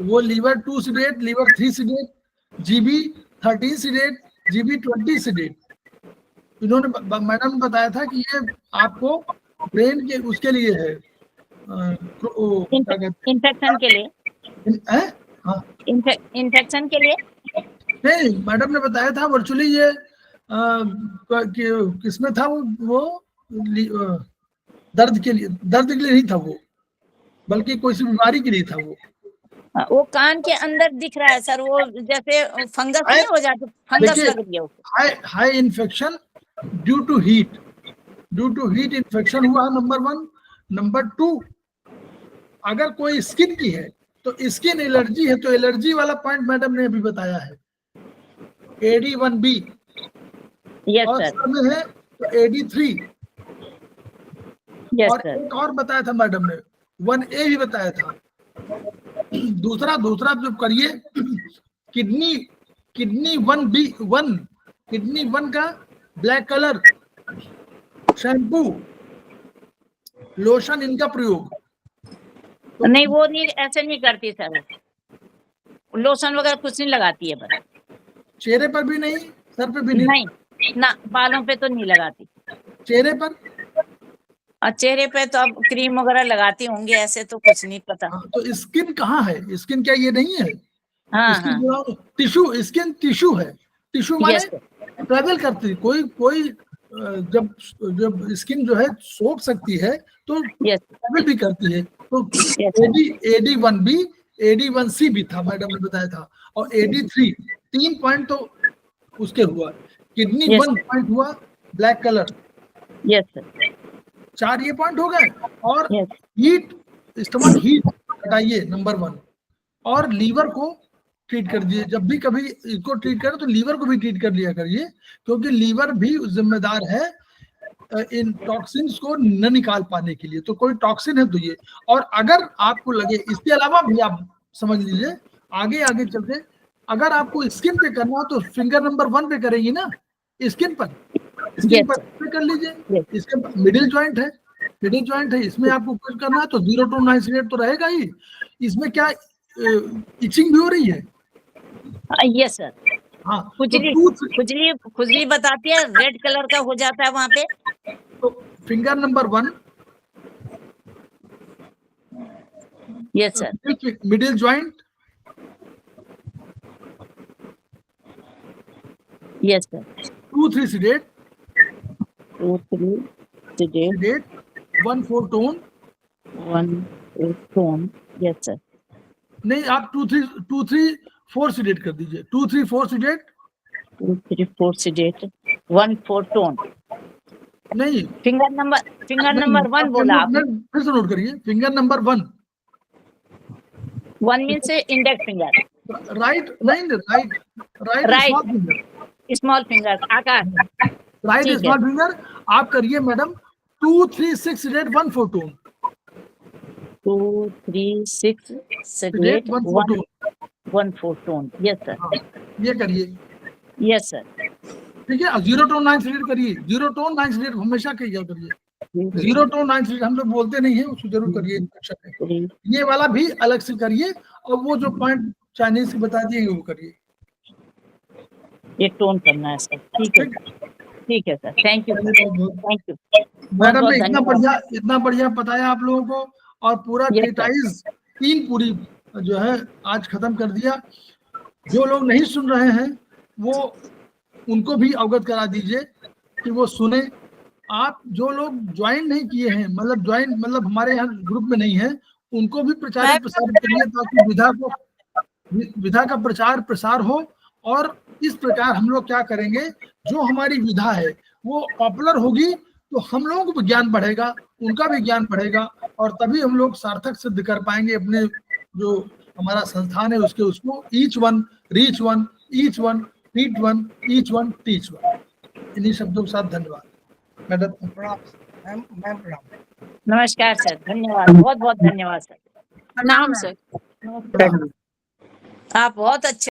A: वो liver 2 sedate, liver 3 sedate, GB 13 sedate, GB 20 sedate, इन्होंने मैडम ने बताया था कि ये आपको ब्रेन के उसके लिए है, क्या कहते
C: इन्फेक्शन के लिए,
A: हैं? हाँ
C: इन्फेक्शन के लिए
A: नहीं, मैडम ने बताया था वर्चुअली ये किसमें था वो दर्द के लिए नहीं था वो, बल्कि कोई सी बीमारी के लिए था
C: वो कान के अंदर दिख रहा है सर, वो जैसे फंगस नहीं हो जाती, फंगस
A: देखिए,
C: लग रही है उसको।
A: High infection due to heat infection हुआ है, नंबर 1। नंबर 2, अगर कोई स्किन की है तो स्किन एलर्जी है, तो एलर्जी वाला पॉइंट मैडम ने अभी बताया है, AD1B,
C: यस
A: और
C: सर,
A: सर में है तो AD3,
C: यस
A: और
C: सर,
A: एक और बताया था मैडम ने, 1A भी बताया था। दूसरा जब करिए, किडनी 1 का ब्लैक कलर शैम्पू लोशन, इनका प्रयोग,
C: नहीं वो नहीं, ऐसे नहीं करती सर, लोशन वगैरह कुछ नहीं लगाती है, बस
A: चेहरे पर भी नहीं, सर पे भी नहीं,
C: नहीं ना, बालों पे तो नहीं लगाती,
A: चेहरे पर।
C: और चेहरे पे तो अब क्रीम वगैरह लगाती होंगी, ऐसे तो कुछ नहीं पता।
A: हाँ, तो स्किन कहाँ है, स्किन क्या ये नहीं है,
C: हाँ
A: स्किन
C: हाँ,
A: टिश्यू, स्किन टिश्यू है, टिश्यू माने
C: यस सर,
A: ट्रेवल करती है, कोई जब स्किन जो है सोख सकती है तो
C: यस
A: ट्रेवल भी करती है, तो
C: यस
A: AD1B, AD1C भी था, मैडम ने बताया था, और AD3, 3 पॉइंट तो उसके हुआ, किडनी
C: Yes.
A: 1 पॉइंट हुआ ब्लैक कलर,
C: यस सर,
A: 4 ये पॉइंट हो गए, और
C: यस
A: हीट, स्टमक हीट हटाइए नंबर 1, और लीवर को ट्रीट कर दिए, जब भी कभी इसको ट्रीट करें तो लीवर को भी ट्रीट कर लिया करिए, क्योंकि लीवर भी जिम्मेदार है इन टॉक्सिन्स को न निकाल पाने के लिए, तो कोई टॉक्सिन है तो ये, और अगर आपको लगे, इसके अलावा भी आप समझ लीजिए, आगे चलते, अगर आपको स्किन पे करना हो तो फिंगर नंबर 1 पे करेंगी ना, स्किन पर कर लीजिए, इसके मिडिल जॉइंट है, इसमें आपको कुछ करना है तो 0 to 9 सीडेट तो रहेगा ही, इसमें क्या इचिंग भी हो रही है।
C: यस सर,
A: हाँ,
C: खुजली बताती है, रेड कलर का हो जाता है वहां पे,
A: तो finger number 1,
C: yes sir,
A: middle joint,
C: yes sir,
A: 2-3 seeded,
C: 2-3 seeded,
A: 1-4 tone,
C: 1 tone, yes sir,
A: नहीं, आप 2 3 4 सीडेट कर दीजिए। 2 3 4 सीडेट
C: 2 3 4 सीडेट 1 4 टोन।
A: नहीं,
C: फिंगर नंबर 1 बोला आपने।
A: फिर से नोट करिए। फिंगर नंबर 1
C: मीन से इंडेक्स फिंगर,
A: राइट, नहीं right,
C: Right.
A: Small finger,
C: small finger Akash.
A: Right
C: ठीक है।
A: Small finger. आप करिए मैडम 2 3 6 सीडेट 1 4 टोन।
C: 2 3 6
A: सीडेट
C: सीडेट
A: 1 4 टोन।
C: 1 4 टोन। यस सर,
A: हाँ, ये करिए।
C: Yes sir.
A: ठीक है। 0 टोन 9 सीडेट करिए। 0 टोन 9 सीडेट हमेशा किया करिए। 0 टोन 9 सीडेट हम लोग बोलते नहीं है, उसको जरूर करिए इंस्ट्रक्शन में। ये वाला भी अलग से करिए, और वो जो पॉइंट चाइनीज की बता दिए वो करिए।
C: ये टोन करना है सर। ठीक है, ठीक है sir. Thank you, thank you
A: madam ने
C: धन्यवाद।
A: इतना बढ़िया बताया आप लोगों को, और पूरा
C: Yes, sir.
A: डिटेल्स 3 पूरी जो है आज खत्म कर दिया। जो लोग नहीं सुन रहे हैं वो उनको भी अवगत करा दीजिए कि वो सुने। आप जो लोग ज्वाइन नहीं किए हैं, मतलब हमारे यहाँ ग्रुप में नहीं है, उनको भी प्रचारित प्रसारित करिए, ताकि विधा का प्रचार प्रसार हो। और इस प्रकार हम लोग क्या करेंगे, जो हमारी विधा है वो पॉपुलर होगी तो हम लोगों को भी ज्ञान बढ़ेगा, उनका भी ज्ञान बढ़ेगा, और तभी हम लोग सार्थक सिद्ध कर पाएंगे अपने जो हमारा संस्थान है उसको each one reach one, each one teach one, each one teach one. इन्हीं शब्दों के साथ धन्यवाद। मैडम
D: प्रणाम मैम, प्रणाम।
C: नमस्कार सर, धन्यवाद, बहुत बहुत धन्यवाद सर।
H: प्रणाम सर।
C: आप बहुत अच्छे